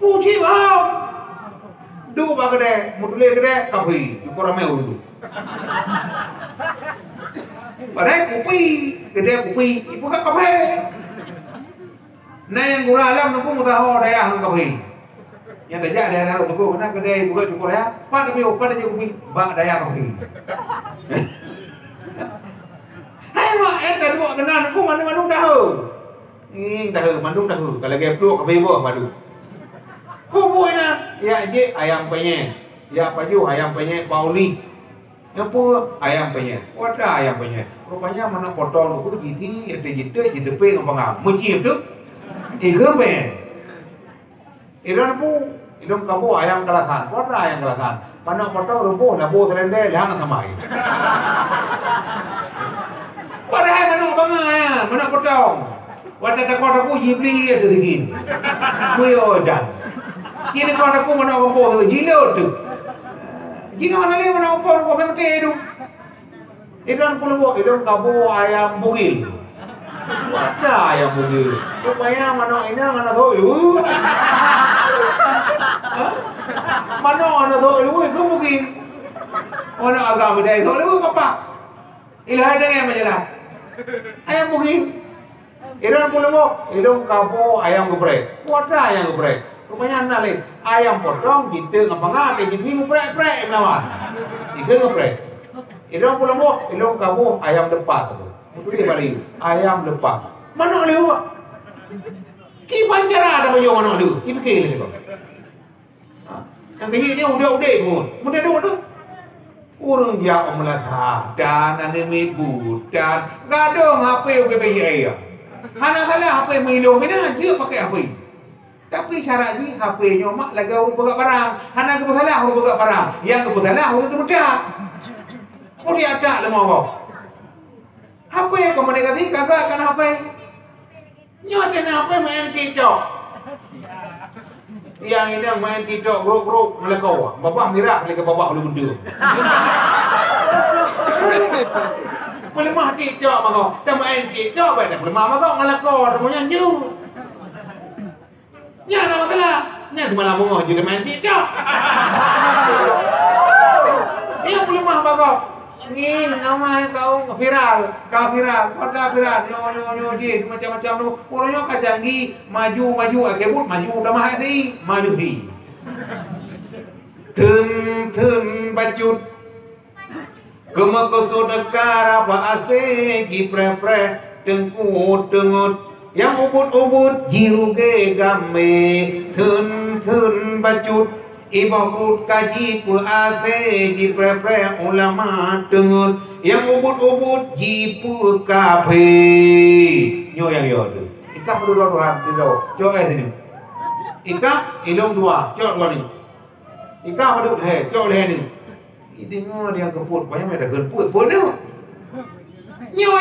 puji bau, dua bagade, mudule gede, kapi, itu ramai itu. Padahal kopi, ibu kan kapi. Nah yang gula alam nampu mutaho daya kapi. Yang daya daerah itu pun kena kedai buka cukup ya. Pak tapi opan aja kopi, bak daya kopi. Hai mak, dari buat kenal aku mandung tahu. Mandung tahu. Kalau dia peluk kopi buat madu. Kubuina, ya je ayam penyet, ya paju ayam penyet Pauli. Yang pun ayam penyet, wadah ayam penyet. Rupanya mana potong aku giti, ada jitu pe ngapang mencip tu. Ikan penyet. Iran pun idong kamu ayam kelasan, wadah ayam kelasan. Mana potong rubuh, nabu terende, lihat samai. Padahal mana bangaya, mana potong. Wadah takut aku jibli dia sedikit. Muyodan. Kini kau aku mana rubuh tu, jilid tu. Jina mana leh mana rubuh, kau memang tu. Iran puluh, idong kamu ayam bugil. Wadah ayam bugil. Rupanya mana ini mana tahu. Mana ana tu itu mungkin. Mana agak beda itu apa? Ilahi dengan majalah. Ayam mungkin. Iran puluh, idong kamu ayam geprek. Wadah ayam geprek. Rupanya anak lain ayam potong gitu ngapa ngate gitu geprek melawan. Ikan geprek. Idong puluh, idong kamu ayam lepas tu. Betul dia balik. Ayam lepas. Mana lewat? Kipan cara ada macam mana tu? Cipikil tu. Yang kecilnya udah pun. Mudah tu. Orang dia melatah dan anime budan. Gadong HP BBI ya. Hana salah HP Milo mana dia pakai HP. Tapi syarat ni HP-nya mak lagi urut buka barang. Hana ke salah urut buka barang. Yang ke salah urut mudah. Kau dia ada lemah kau. HP komunikasi kagak kan HP. Nyoten HP main TikTok. Yang ini yang main TikTok bro melekau. Bapak mirak lagi bapak lu benda. Pelemah TikTok makau. Dah main TikTok baik dah pelemah makau ngelekau semuanya je. Nya ada masalah. Nya semalam mengau je main TikTok. Yang pelemah makau. Ni nama kau viral, kau viral, nyo dia macam-macam tu. Orangnya kacanggi, maju, akebut maju dah mahal sih, maju sih. Ten bacut, kemakoso dekar apa ase, gipre tengut, yang ubut jiruge game, ten bacut. Ibu kaji pul ase di pre ulama dengar yang ubut jipu kafe nyo yang yo tu ikah perlu doa tidak coba sini ikah ilung dua coba ni ikah perlu coba ni ini ngah yang keput banyak ada keput pun tu Nyo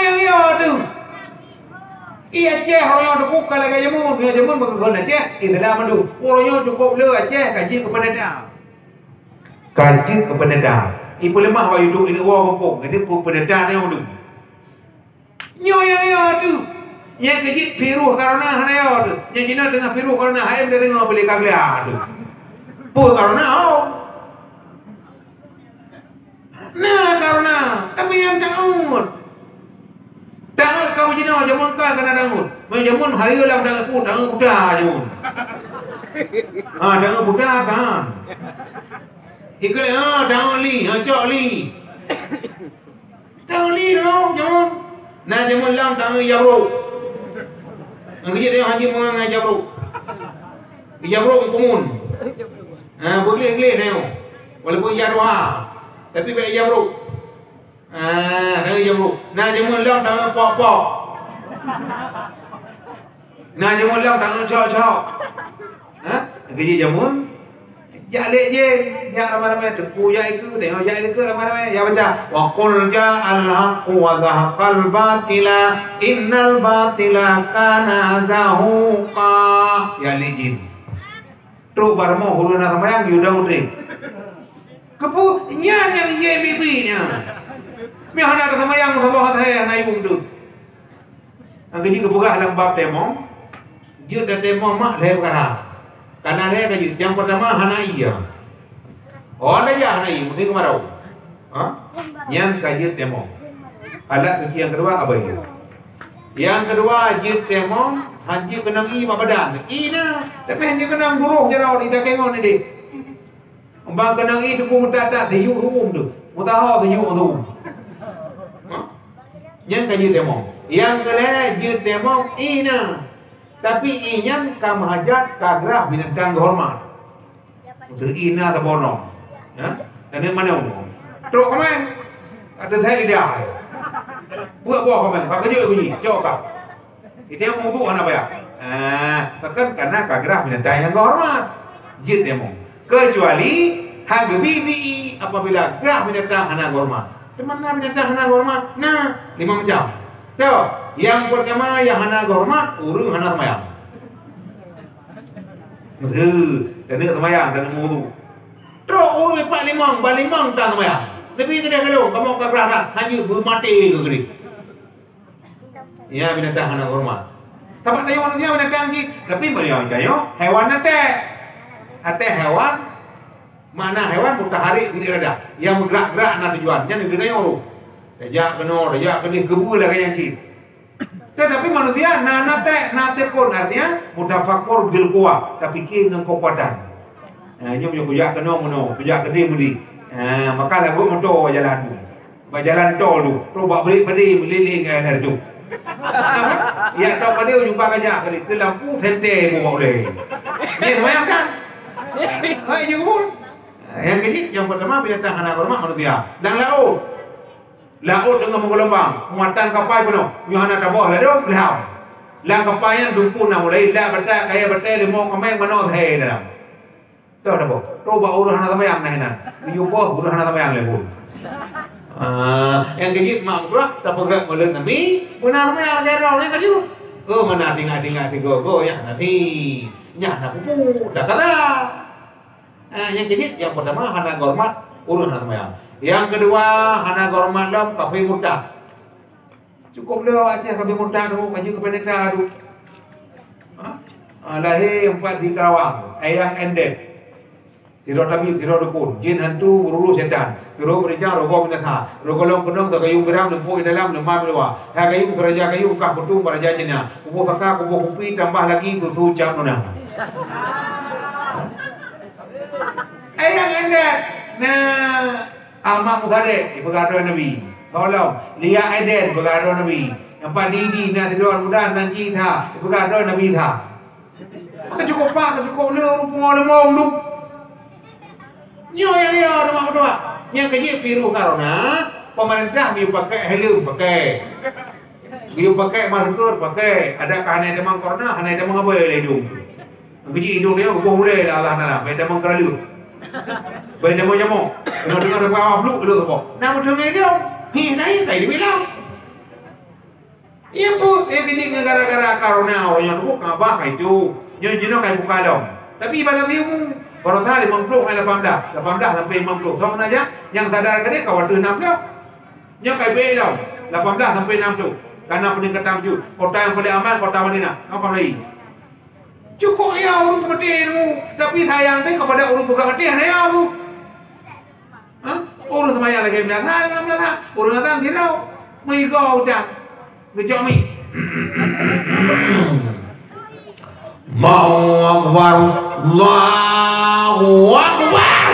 tu. Ia Aceh orang tu bukan lagi jamun, dia jamun berkegon Aceh. Itulah mandu. Orangnya cukup le Aceh kaji kepada dah. Kaji kepada dah. Ibu lemah wa hidup ini orang kampung. Ini kepada dah ni mandu. Nyo tu. Yang kecil piruh karena hanya tu. Yang Cina dengan piruh karena ayam dia dengar beli kaglia tu. Pun karena nah karena tapi yang daun. Daun kau Cina jamun kan kena daun. Jamun hari ulang daun budak jamun. Daun budak kan. Ikut daun li, cok li. Daun li dong jamun. Nah jamun lang daun yaruk. Ang kecil dia haji mengangai jabruk. Jabruk kumun. Boleh tengok. Walaupun jadwal. Tapi baik jabruk. Dah jabruk. Nah jamun lang tangan pok-pok. Nah jamun lang tangan cok-cok. Ang kecil jamun. Ya lek je. Ya ramai-ramai tepu ya itu. Tengok ya itu ramai-ramai. Ya baca. Wa qul ja'al haqqu wa zahaqal batila innal batila kana zahuqa. Ya lejin. Truk barmo hulu na ramayang yuda udri. Kepu nya yang ye bibinya. Mi hana ka samayang sabah thai na ibung tu. Ang kecil kebugah lang bab temong. Jud da temong mak le perkara. Karena dia kaji yang pertama hana iya. Ada ya hana iya, mungkin kemarau. Yang kaji temong. Alat suci yang kedua apa itu? Yang kedua jid temong, haji kenang i badan. I na, tapi haji kenang buruh jarau di dakengon ini. Umbang kenang i tu pun mutadak tiyu tu. Mutaha tiyu tu. Yang kaji temong. Yang kedua jid temong i na. Tapi inya kam hajat kagrah binatang hormat. Untuk ina tabono. Ya? Dan yang mana umum? Teruk komen. Ada saya lidah. Buat komen. Pakai juga bunyi. Jawab. Itu yang mutu anak ya. Tekan karena kagrah binatang yang hormat. Jid demo. Kecuali harga bibi apabila gerah binatang hana hormat. Mana binatang hana hormat? Nah, 5 macam. Tahu? Yang pertama yang hana hormat, urung hana semayang. Dan dia semayang dan wudu. Terus urung ipak balimang tak semayang. Lebih kedai kalau kamu keberatan hanya bermati ke gini. Ya binatang hana hormat. Tapak tayo manusia binatang lagi. Tapi beliau tayo hewan nate. Ate hewan mana hewan mutahari ini ada. Yang bergerak-gerak nak tujuan. Jangan gede orang. Dajak kena gebu lah kayak cip. Tetapi manusia nate pun artinya mutafakur bil kuah tapi ki dengan kekuatan. Ini punya kujak kena mono, kujak gede budi. Maka lagu motor jalan tu. Jalan tol tu. Terus buat beri meliling air tu. Ya tau pada jumpa kajak kali ke lampu sente bawa boleh. Ni semayang kan? Hai je pun. Yang kecil yang pertama binatang hana hormat manusia. Dan laut dengan menggelombang, muatan kapal penuh. Yohana tabah lah dong, leham. Lang kapalnya dumpun nak mulai lah bertak kaya bertak limau kameng mana saya dalam. Tahu dah boh. Tahu bawa urusan apa yang naik nak. Jumpa urusan apa yang lebih. Yang kecil mak pula tak pegang oleh kami. Benar apa yang jarang ni kecil. Mana tinggal tigo ya nanti. Ya nak pupu dah kata. Yang kecil yang pertama hana hormat urusan apa yang. Yang kedua, hana gormat lam kafe muda. Cukup dah aja kafe muda tu, kaji kependekan tu. Lahir 4 di Karawang, ayang endet. Tiro tabi, tiro dukun, jin hantu, ururu setan. Tiro berija, rogo binatha. Rogo long kenong, tak kayu geram, lempu dalam, lemah meluah. Hai kayu keraja kayu, kah betul beraja jenya. Kubu kakak, kubu kupi, tambah lagi susu cak nona. Ayang endet. Nah, Ahmad Mutharek bergaduh Nabi. Tolong Lia Eden bergaduh Nabi. Yang Pak Didi nak tidur mudah nanti tha bergaduh Nabi tha. Maka cukup pak cukup le rupa lemong lu. Nyo yang rumah kedua. Yang kecil virus corona pemerintah dia pakai helm pakai. Dia pakai masker pakai. Ada hanya demam corona hanya demam apa hidung. Kecil hidung dia boleh lah Allah Taala. Demam keralu. Bây giờ mua nó đứng ở qua lũ được rồi nào một thường ngày đâu thì đấy cái đi đâu iya po cái gì gara-gara karena yang bukan apa kayak itu yang kayak buka dong tapi ibadah ilmu baru tadi 50 hay 18 sampai 50 sama aja yang sadar gede kawan tu 60 yang kayak B dong 18 sampai 60 karena peningkatan ju kota yang paling aman kota Madinah apa lagi cukup ya urus pemerintahmu tapi sayang deh kepada urus buka pemerintah ya aku urus sama yang lagi biasa urus datang tidak mengigau dah ngejok mi mau akbar Allahu akbar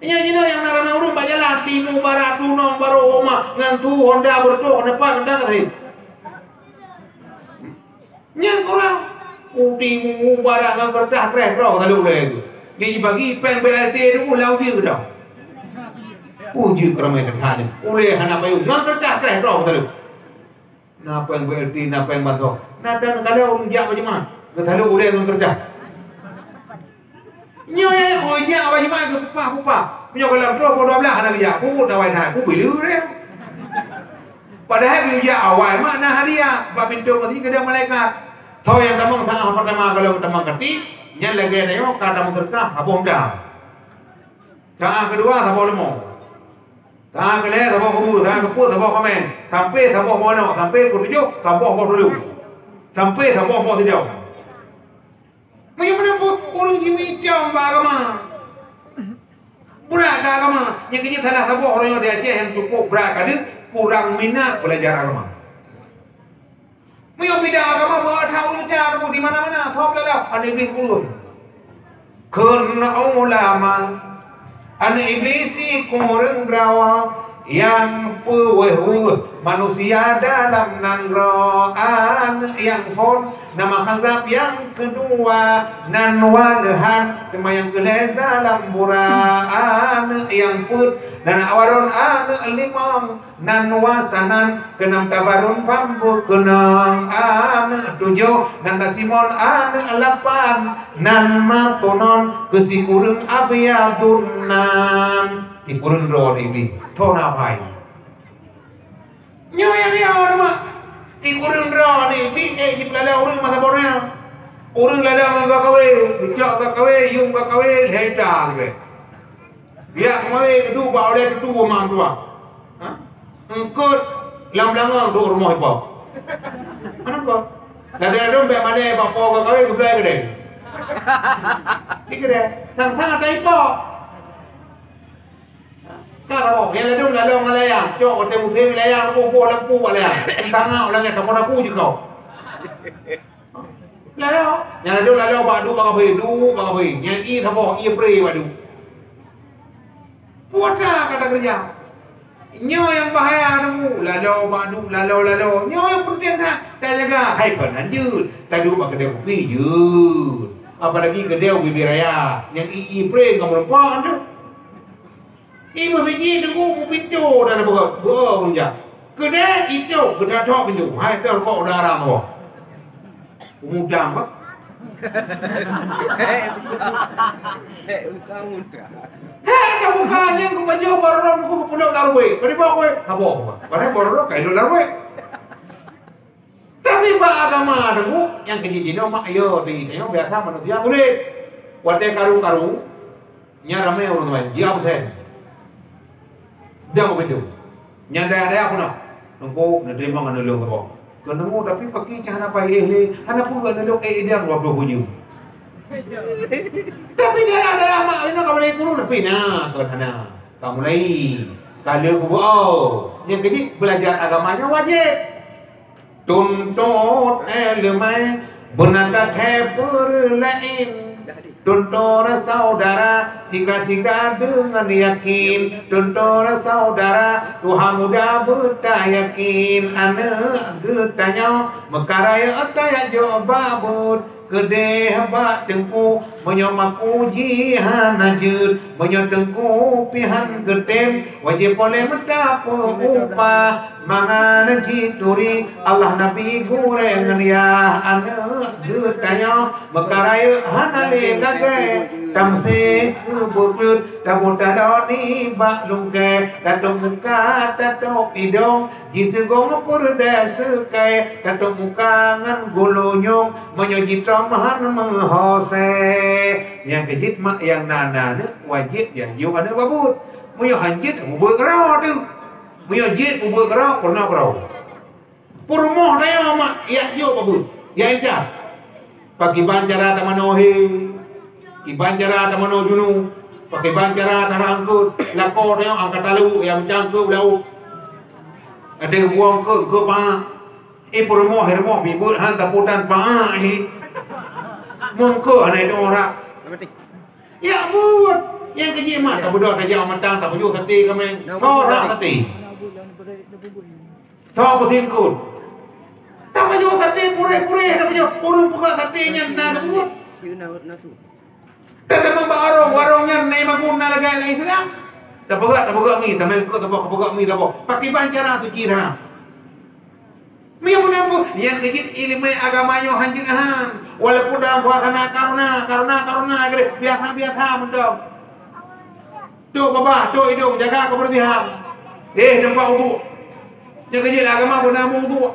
ini yang narana urung bajalah timu barat tunong baru oma ngantu Honda bertuh depan Honda katanya nyang orang timu barat ngan kertas kreh roh tadi udah itu dia bagi peng BLT itu lau dia ke dah uji keramai terhadap oleh anak bayu ngan kertas kreh roh tadi napa yang BLT napa yang bantu dan kalau unjak bagaimana kata lu oleh ngan kertas nyoy oi ya apa gimana ke pupa punya kalau terus bodoh belah anak dia aku dah wai aku bilu deh padahal dia awal mana haria bab pintu masih kedang malaikat tahu yang tamang tang pertama kalau tamang kerti yang lagi ada yang kata muterkah abong dah tang kedua tabok lemo tang kelih tabok kubur tang keput tabok komen sampai tabok mono sampai kutujuk tabok dulu sampai tabok tidak bagaimana pun orang jimi tiang agama burak agama yang kini salah satu orang yang di Aceh yang cukup berak ada kurang minat belajar agama yang beda agama bawa tahu cara di mana-mana tahu lah ada iblis pun kerana ulama ada iblis kurang rawa yang pewuh manusia dalam nangraan yang fon nama khazab yang kedua nanwanahan tema yang keleza lamburaan yang put dan awaron an limam nanwasanan kenam tabarun pambu kenang an tujuh dan simon an 8 nan matonon kesikurung abiyadunan ikurun ron ini thona pai nyoya orang ikurun ron ini di pelala orang masa bornya orang lada mangga kawe dicak kawe yung kawe heta gitu dia kawe kedu ba oleh kedu mang tua engkau lam-lam do rumah ibu mana kau lada dong be mana bapo kawe gede gede gede tang-tang ada itu kalau yang ledung lalong alayang, cok hotel musim alayang, popo lampu alayang, tengah orang yang tak pernah puji kau. Lalong, yang ledung lalong badu bakabe, yang i thabo i pre badu. Puasa kata kerja. Nyo yang bahaya nemu, lalong badu, lalong, nyo yang penting tak jaga. Hai kanan jud, tadu bak kedai kopi jud. Apalagi kedai bibir raya, yang i pre kamu lempak tu. Ibu segi tunggu pintu dan apa punya kedai itu kedai tok pintu hai terkok darah apa mudah apa Bukan mudah. Kamu kanya aku baju baru aku pulau darwe kau bawa kau apa karena baru kau darwe tapi bah agama aku yang kejadian mak ayo di tengok biasa manusia tulis wate karu nyarame orang lain dia apa dah begitu. Nyanda ada aku nak. Nunggu nak terima dengan nolong apa? Kenemu tapi pakai cara apa ni? Anak pun gak nolong dia buat punya. Tapi dia ada mak ini kau boleh turun tapi nah kerana kamu lagi kalau yang kecil belajar agamanya wajib. Tuntut elemen benata teper lain. Tuntut saudara singgah-singgah dengan yakin. Tuntut saudara Tuhan muda berta yakin. Anak getanya mekaraya ataya jawababut Kedeh haba tengku menyomaku jihan najud menyotengku pihan ketem wajib boleh mendapat upah mangan jituri Allah Nabi goreng ya anak getanya mekaraya hanale lage tamse bukut tabuta doni bak lungke tato muka tato idong jisegong purda sekai tato muka ngan golonyong menyojitra mahan menghose yang kejit mak yang nana wajib ya yuk ada babut munyo hanjit ubur kerau tu munyo jit ubur kerau pernah kerau purmoh daya mak ya yuk babut ya inca pagi banjara tamanohi ibanjara tamano junu pakai banjara tarangkut lakor daya angkat talu yang cangkut lau ada buang ke pa purmoh hermoh bibut han taputan pa mungko anai ora ya buat yang keji mak tak bodoh dah jauh mentang tak pujuk hati kami ora hati tau putin kun tak pujuk hati pure-pure tak pujuk urung buka hatinya nak buat tak memang warungnya nai maguna lagi lain sedang tak buka mi tak buka mi tak pakai bancara tu kira mi menampu yang kejit ilmu agamanya hanjirahan walaupun dalam karena karuna biasa mendom tu babah tu hidung jaga kebersihan tempat wudu yang kejit agama pun namu wudu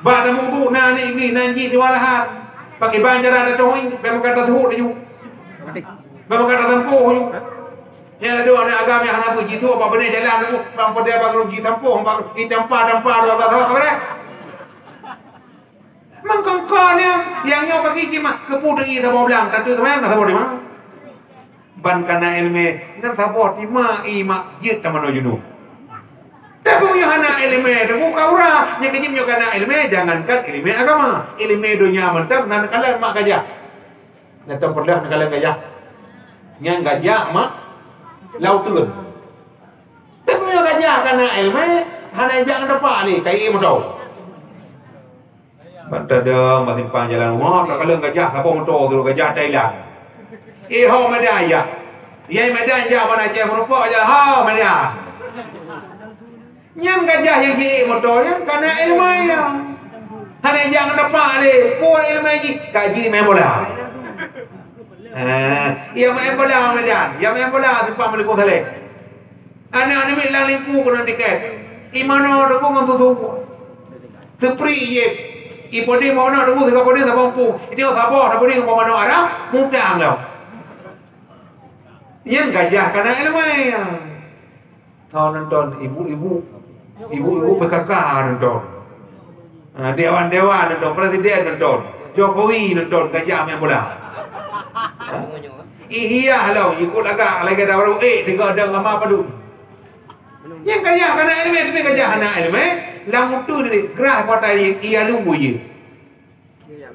ba namu wudu na ni nanji tiwalahan pakai banjara ada toing memang kata tuhut ju memang kata tempuh ju yang ada agama yang hanapu jitu apa benar jalan tu bang pada bang rugi tempuh bang di tempat dua tahu kabar mengkongkonnya yang nyawa bagi cima kepudai tabo bilang tatu teman tabo di mana ban kana ilme ngan tabo di ma ima jit tamano junu tapi yo hana ilme demu kaura nya kejim yo kana ilme jangankan ilme agama ilme dunia mantap nan kala mak gajah natam perlah kala gajah nya gajah mak lau turun tapi yo gajah kana ilme hana jangan depan ni kai motor Bantada matimpang jalan rumah tak kala gajah apa motor tu gajah Thailand. Ho medaya. Yai medaya mana je merupa je ha medaya. Nyam gajah yang ki motor yang kana ilmu yang. Hana jangan depan le, pu ilmu ji kaji membola. Ia membola medan, ia membola timpang meliku thale. Ana ni lang lipu kuna tiket. Imano tu ngan tu. Tepri ye ipodi mau nak dulu tiga podi tak mampu. Ini apa? Tak podi mau mana arah? Mudang lah. Yang gajah karena ilmu yang. Tahu nonton ibu-ibu PKK nonton. Dewan-dewan nonton, presiden nonton, Jokowi nonton gajah main bola. Iya halau ikut agak lagi dah baru tiga ada ngama padu. Yang gajah karena ilmu itu gajah anak ilmu. Lang tu ni gerah patai ia lumbu je.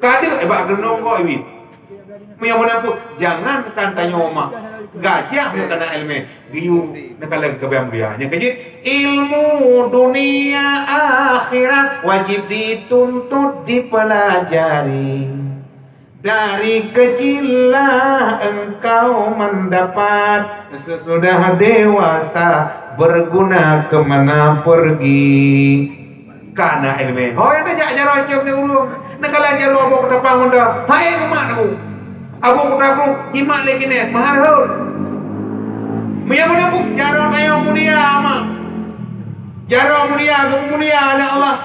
Kada ebak genong kau ibi. Yang menampu jangan kan tanya mak. Gajah kena ilmu biu nakalang kebiam dia. Yang kejit ilmu dunia akhirat wajib dituntut dipelajari. Dari kecillah engkau mendapat sesudah dewasa berguna kemana pergi. Karena ilmu. Oh yang dah jarak macam ni urung. Nak kalau jarak abang ke depan muda. Hai mak aku. Abang aku jimat lagi ni. Mahal. Mia mana pun jarak ayam mulia mak. Jarak mulia oleh Allah.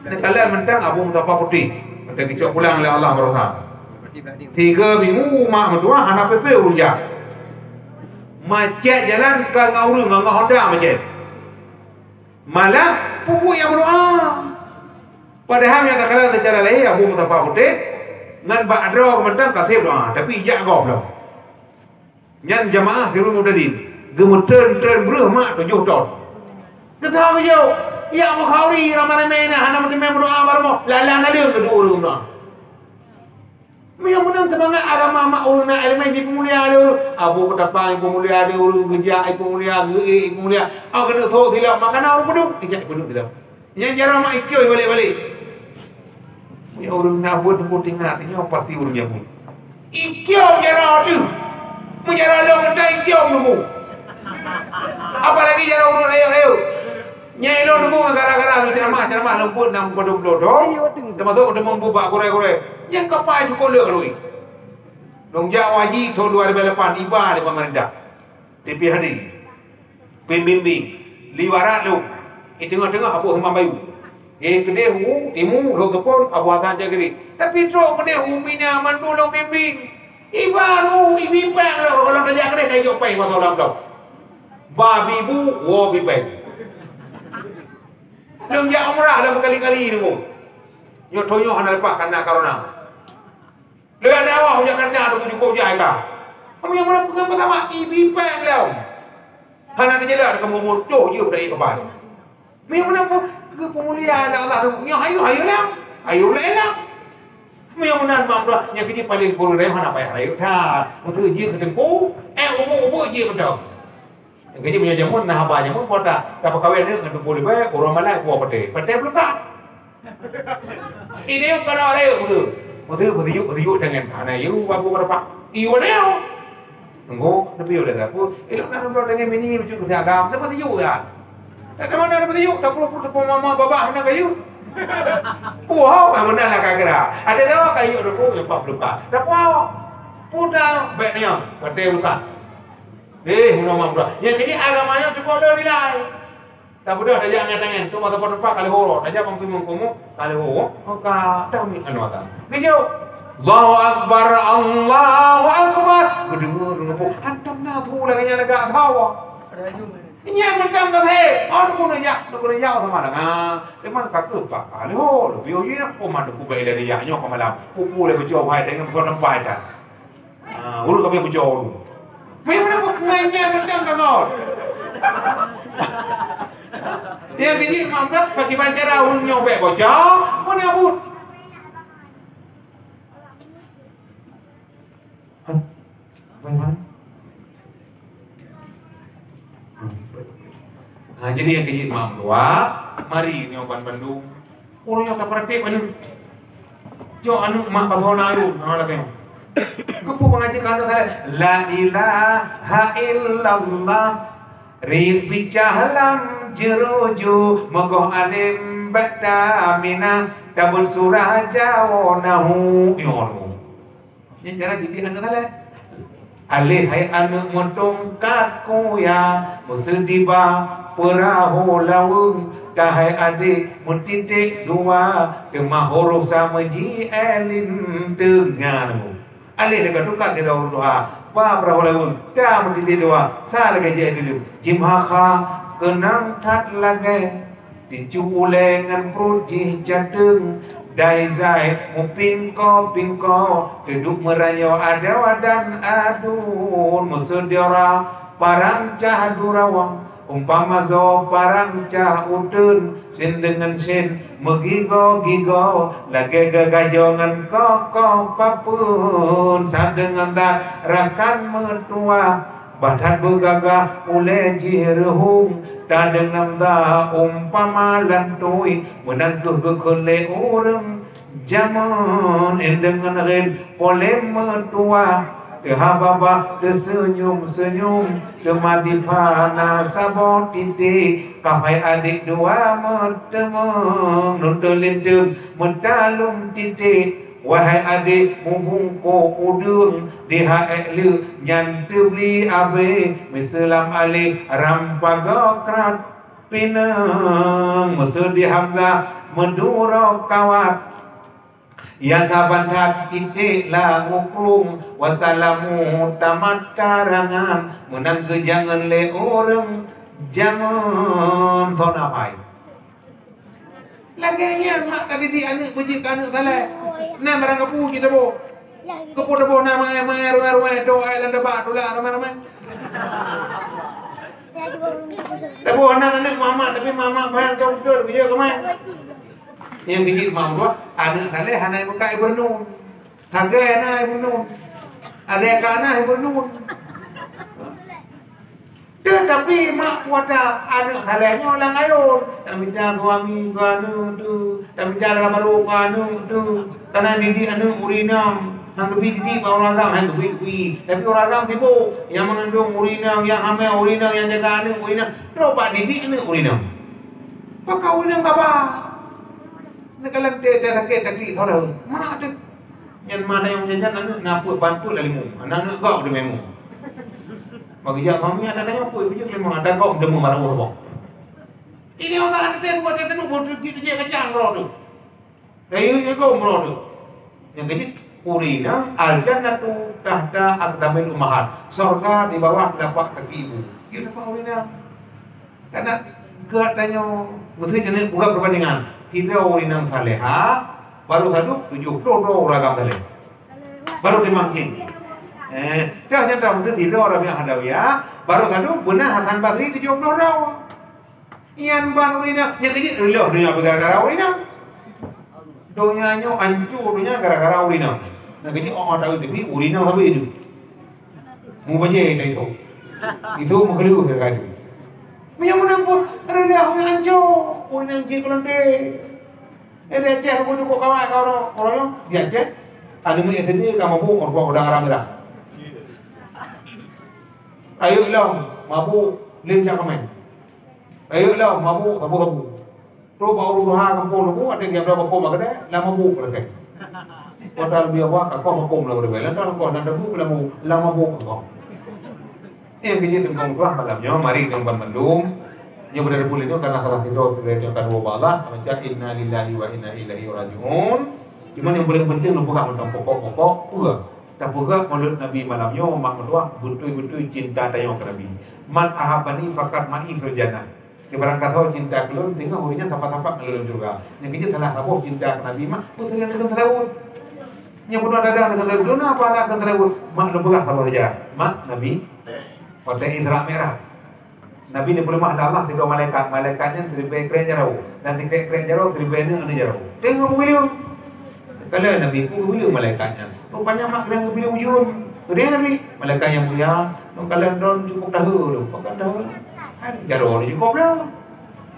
Nak kalau mentang abang tak apa putih. Mentang kicau pulang oleh Allah berusaha. 3 minggu mak mentua anak pepe urujak. Macet jalan ke ngurung ngah Honda macet. Malah pupu yang berdoa. Padahal yang tak kalah secara lain abu mutapa putih ngan bak adro kementan kasih doa tapi ijak gop lah. Nyan jamaah siru mudadin gemeter beruh mak 7 tahun. Kita bejo ya mukhauri ramai-ramai nah hana mendengar berdoa barmo lalang naliun kedua urung doa. Yang menang semangat agama mak uluna ilmu ji pemulia dia abu ketapang pemulia dia ulu gejak pemulia ge pemulia kena tho tilap makan orang peduk ijak peduk tilap yang jarang mak ikoi balik-balik punya orang nabut tinggal ni pasti orang nyabut. Ikiom jara tu. Menjara lo kena ikiom nunggu. Apalagi jara orang ayo. Nyai lo nunggu gara-gara lu ceramah lembut nam kodom dodo. Termasuk udah membubak kore-kore. Yang kapai juga le lu. Long jauh haji tahun 2008 iba di pemerintah. DP hari. Pembimbing liwarat lu. Tengah-tengah apa sama bayu. Kene hu timu lo tepon abuatan jagri. Tapi tro kene hu mina mandu lo bimbing. Ibaru ibi pang lo kalau kerja kene kayak jopai masa orang tau. Babi bu wo bipeng. Long ya umrah dah berkali-kali ni bu. Yo toyo hana lepas karena corona. Lo ada awak punya kerja ada cukup jai ka. Kamu yang mana pegang pertama ibi pang lo. Hana dia lah kamu muncul je dari kepala. Memang mana kemuliaan Allah tu. Yang ayo lah. Ayo lah. Memang mana mampu. Yang kita paling buruk dari mana payah ayo dah. Untuk je ketengku. Umur je betul. Yang kita punya jamun nah apa jamun pada dapat kawin ni dengan boleh baik orang mana kuah pete. Pete belum tak. Ini yang kena ayo betul. Betul dengan mana ayo baru berapa. Iyo dia. Tunggu, tapi udah tak. Elok nak ngobrol dengan mini macam kita agam. Dapat tiup kan. Tak mana dapat tiup. Tak perlu mama bapa mana kayu. Wow, mana lah kagak. Ada dah kayu tu pun yang 40 kat. Dapat putar baiknya. Pakai bukan. Mama bro. Yang ini agamanya cukup dah nilai. Tak bodoh dah jangan tangan. Tu mata tempat kali horor. Dah jangan kamu kali horor. Oka dah mi anu ata. Kejau. Allahu Akbar, Allahu Akbar. Kedengar ngepuk. Hantam na tu lah kanya negak tahu. Ini yang macam tu he. Oh, tu nak ya sama dah. Memang kata pak kali ho. Lebih ini nak mana ku baik dari ya nyok malam. Pupu le berjauh hai dengan kau nampak dah. Urut kami berjauh. Memang nak nganya macam kau. Dia biji mampu bagi bancara urut nyobek bocah. Mana pun. Bagaimana? Jadi yang kejit mam dua, mari nyoban Bandung. Orangnya tak praktik anu. Jo anu mak patona anu, nama lagi. Kepu pengaji kalau saya la ilaha illallah rizqi cahlam jeruju mogoh alim bata mina tabul surah jawonahu yormu. Ini cara didikan kata alih hai anu montong kaku ya musdiba perahu lawung dahai adik mutitik dua kemah huruf sama ji elin denganmu alih dekat tukar di daun doa pa perahu lawung dah mutitik dua salah gaji dulu jimhaka kenang tat lagi dicu ulengan perut jadeng dai zai mupin ko duduk merayo ada wadan adun musudiora parang cah durawang umpama zo parang cah udun sin dengan sin megigo lagi gagajongan koko papun sa dengan tak rakan mertua badan begagah oleh jiruhum tak dengan dah umpama lantui menantu kekele orang zaman dengan ren boleh mertua kehababa tersenyum temadi panas sabot titik kahai adik dua mertemu nuntulindung mentalung titik wahai adik muhungko udung dihaelu nyantu beli abe misalam ali rampagokrat pinang musudi hamzah menduro kawat ya sabantat titik la nguklung wasalamu tamat karangan menang kejangan le orang jangan tonapai laganya mak tadi di anak bejik anak salah nah barang kepu kita bo kepu debo nama rumah doa lan debak tulah ramai debo anak mama tapi mama bayang kau betul dia kemana yang biji mampu anak salah anak muka ibu nun harga anak ibu nun ada kana ibu nun Tetapi mak kuata anak halanya orang ayun. Tak minta suami ke anu tu, tak minta baru ke anu tu. Karena didik anak urinam. Yang lebih didik orang agam, yang lebih. Tapi orang agam sibuk. Yang mengandung urinam, yang hamil urinam, yang jaga anak urinam. Coba didik anak urinam. Pakai urinam tak apa. Nak kalau dia sakit taklik tahu. Mak tu. Yang mana yang menjangan anak nak bantu lah limu. Anak kau dia memu. Bagi dia kami ada apa pujuk memang ada kau demu marah apa. Ini orang ada buat dia buat dia kacang bro tu. Saya kau bro tu. Yang kecil urina al-jannatu tahta aqdamil ummahat. Surga di bawah telapak kaki ibu. Dia dapat urina. Karena katanya betul jenis bukan perbandingan. Tidak urina salehah baru satu 70 ragam saleh. Baru dimangkin. Dah nyata betul tidak orang yang hadawiyah baru satu benar Hasan Basri 70 orang. Ian ban urina yang kecil relah dunia gara-gara urina. Donyanya hancur dunia gara-gara urina. Nah kecil orang tahu tapi urina apa itu? Mu baca itu. Itu mengkelu kan. Yang mana pun relah urina hancur. Urina hancur kelonte. Dia cek pun kok kawan orang dia cek. Ada mu SD kamu bu orang orang merah. Ayo lah, mabuk lincah kami. Ayo lah, mabuk tabu. Tu baru dua kampung lu, ada yang berapa kampung agak lama mabuk lagi. Padahal biar wak kau kampung lah berbeza. Lantaran kau nanti bu lama mabuk kau. Yang kejadian tentang tuah malamnya, mari kita mendung. Yang benar boleh itu karena salah tidur yang kedua balas. Macam inna lillahi wa inna ilaihi rajiun. Cuma yang paling penting lu bukan tentang pokok-pokok, bukan. Tak pula mulut Nabi malamnya mak mentua betul-betul cinta tayang ke Nabi. Man ahabani fakat ma'i fil jannah. Barang kata cinta kelun tengok hurinya tapak-tapak kelun juga. Yang kita salah tahu cinta ke Nabi mak betul yang dengan terawut. Yang benar ada dengan terawut dona apa lah dengan terawut. Mak lu belah tahu saja. Mak Nabi pada Isra Mi'raj. Nabi ni boleh mahal Allah tiga malaikat. Malaikatnya seribu krek jarau. Dan krek jarau seribu anu jarau. Tengok beliau. Kalau Nabi pun beliau malaikatnya. Rupanya mak kena beliau ujung. Dia Nabi malaikat yang mulia. Kalau don cukup dahulu. Pakai dahulu. Jarau ni cukup dah.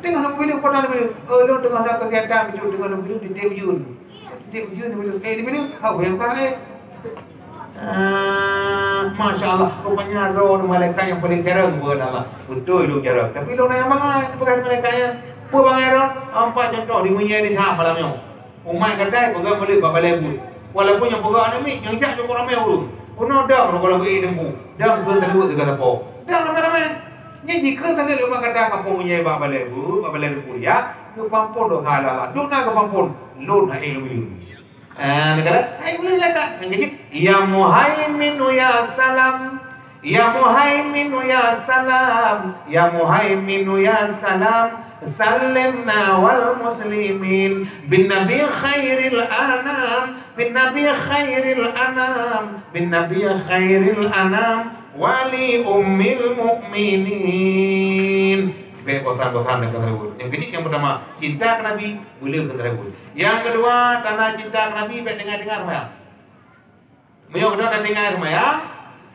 Tengok nak beliau pernah beliau. Lo tengah nak kegiatan beliau dengan beliau di ujung. Di ujung beliau. Di beliau. Apa yang kau Masya Allah, rupanya roh malaikat yang paling jarang buat Allah. Betul lu jarang. Tapi lu nak yang bangai, bukan malaikatnya. Apa bangai roh? Empat contoh di mulia ni sahab malamnya. Umai kedai pegang boleh bapak lebu. Walaupun yang pegang anak mik, yang jak cukup ramai urut. Puno dam kalau pergi dembu. Dam ke terlalu dekat apa? Dam ramai-ramai. Nya jika tadi rumah kedai kampung punya bapak lebu ya, ke pampun doh halal. Dona ke pampun, lun hai lu. Negara, boleh lekat. Yang kecil, ya muhaiminu ya salam, ya muhaiminu ya salam, ya muhaiminu ya salam, salimna wal muslimin, bin nabi khairil anam, bin nabi khairil anam, bin nabi khairil anam, wali ummil mu'minin. Bosan-bosan dengan tersebut. Yang ketiga yang pertama, cinta ke Nabi, beliau ke tersebut. Yang kedua, tanah cinta ke Nabi, baik dengar-dengar semua. Yang kedua, dan dengar semua ya.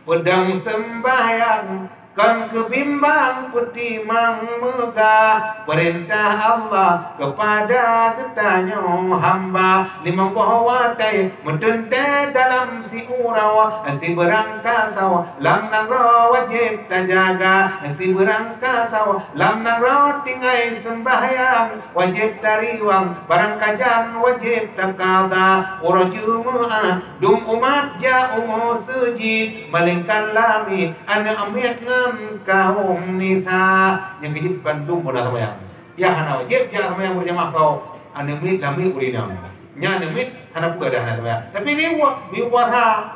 Pedang sembahyang, kan kebimbang putih megah. Perintah Allah kepada ketanya hamba. Lima bahawatai, mententai dalam si urawa. Si berangkasawa, lam nagra wajib terjaga. Si berangkasawa, lam nagra tinggai sembahyang. Wajib tariwang, barang kajan wajib terkada. Orang Jumaat, dum umat jauh sujud. Malingkan lami, anak amit kaum nisa. Yang kejip Bandung pun dah sama yang. Ya hana wajib, ya sama yang berjamaah kau. Anak mit lami urinam. Nya anak mit hana pula dah sama yang. Tapi dia puasa.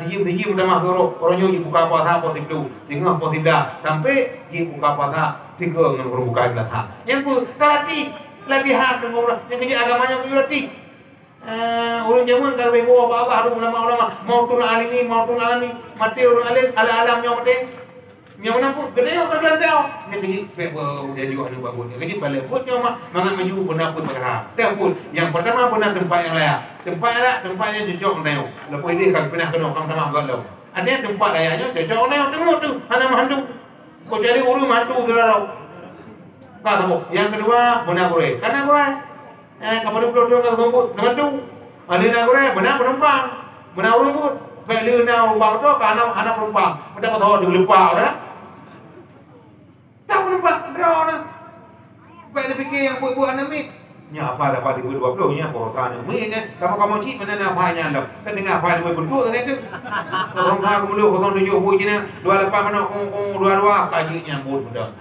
Tiji udah masuk orangnya buka puasa positif tu, tengah positif dah. Sampai dia buka puasa tiga dengan orang buka dah. Yang pun terlatih latihan dengan orang. Yang kejip agamanya pun latih. Orang zaman kalau bawa apa-apa ada ulama-ulama mautun alimi mati orang alim ala-alamnya mati. Yang mana pun gede orang kelantau. Yang kecil dia juga ada bagus. Yang kecil balik pun dia mangat maju benar pun berharap. Dia pun yang pertama benar tempat yang layak. Tempat yang layak, tempat yang cocok dengan. Lepas ini kalau pernah kena kamu sama agak lalu. Ada tempat layaknya cocok dengan tengok tu. Hana mahandu. Kau cari urus mantu saudara. Kata bu. Yang kedua benar kore. Karena kore. Kamu dulu kata tumput mantu. Ada nak kore benar penumpang. Benar urut. Beli nak umpang tu karena anak penumpang. Mendapat tahu di lupa dah. Tak penumpang berapa dah. Beli fikir yang buat anak mik. Nya apa dapat ibu 20 nya korotan ni kan kamu cik mana nak apa nya dah kan dengar apa ibu berdua kan tu orang ha kemudian 07 bu jina 28 mana 22 kaji nya bud dah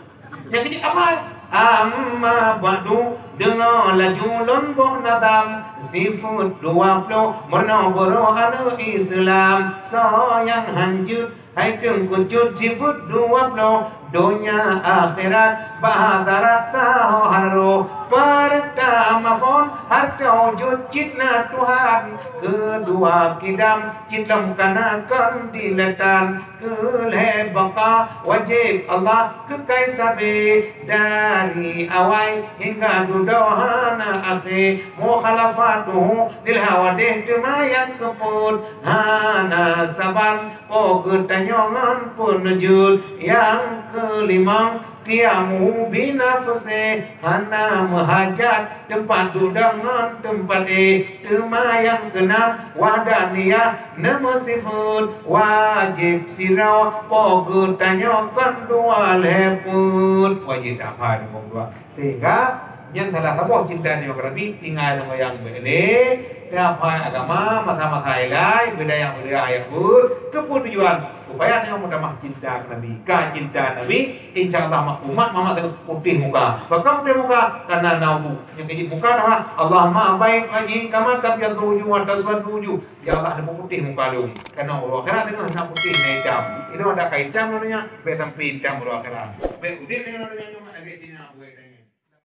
yang kecil apa amma badu dengar laju lomboh nadam sifut 20 menoboro anu Islam sayang hanjut hai tengkucut sifut 20 dunia akhirat bahadarat saharu pertama fon harta wujud citna Tuhan kedua kidam citam kanakan diletan kelebaka wajib Allah kekai sabi dari awal hingga dudohana akhir mukhalafatuhu lil hawadih demayan keput hana saban pogutanyongan pun jul yang kelima qiyamu binafsi hana muhajat tempat dudangan tempat tema yang keenam wahdaniyah nama sifat wajib sirau pogutanyokan dua leput wajib apa dua sehingga yang telah tahu cinta yang kerabi tinggal sama yang boleh dapat agama mata-mata ilai beda yang boleh ayat pun keputusan supaya yang mudah cinta Nabi cinta Nabi insyaallah umat mama putih muka bahkan putih muka karena nahu yang kecil muka dah Allah ma baik lagi kaman tabiat tujuh atas tujuh ya Allah ada putih muka lu karena Allah akhirat itu nak putih hitam itu ada kaitan namanya betam hitam Allah akhirat be udah namanya cuma ada di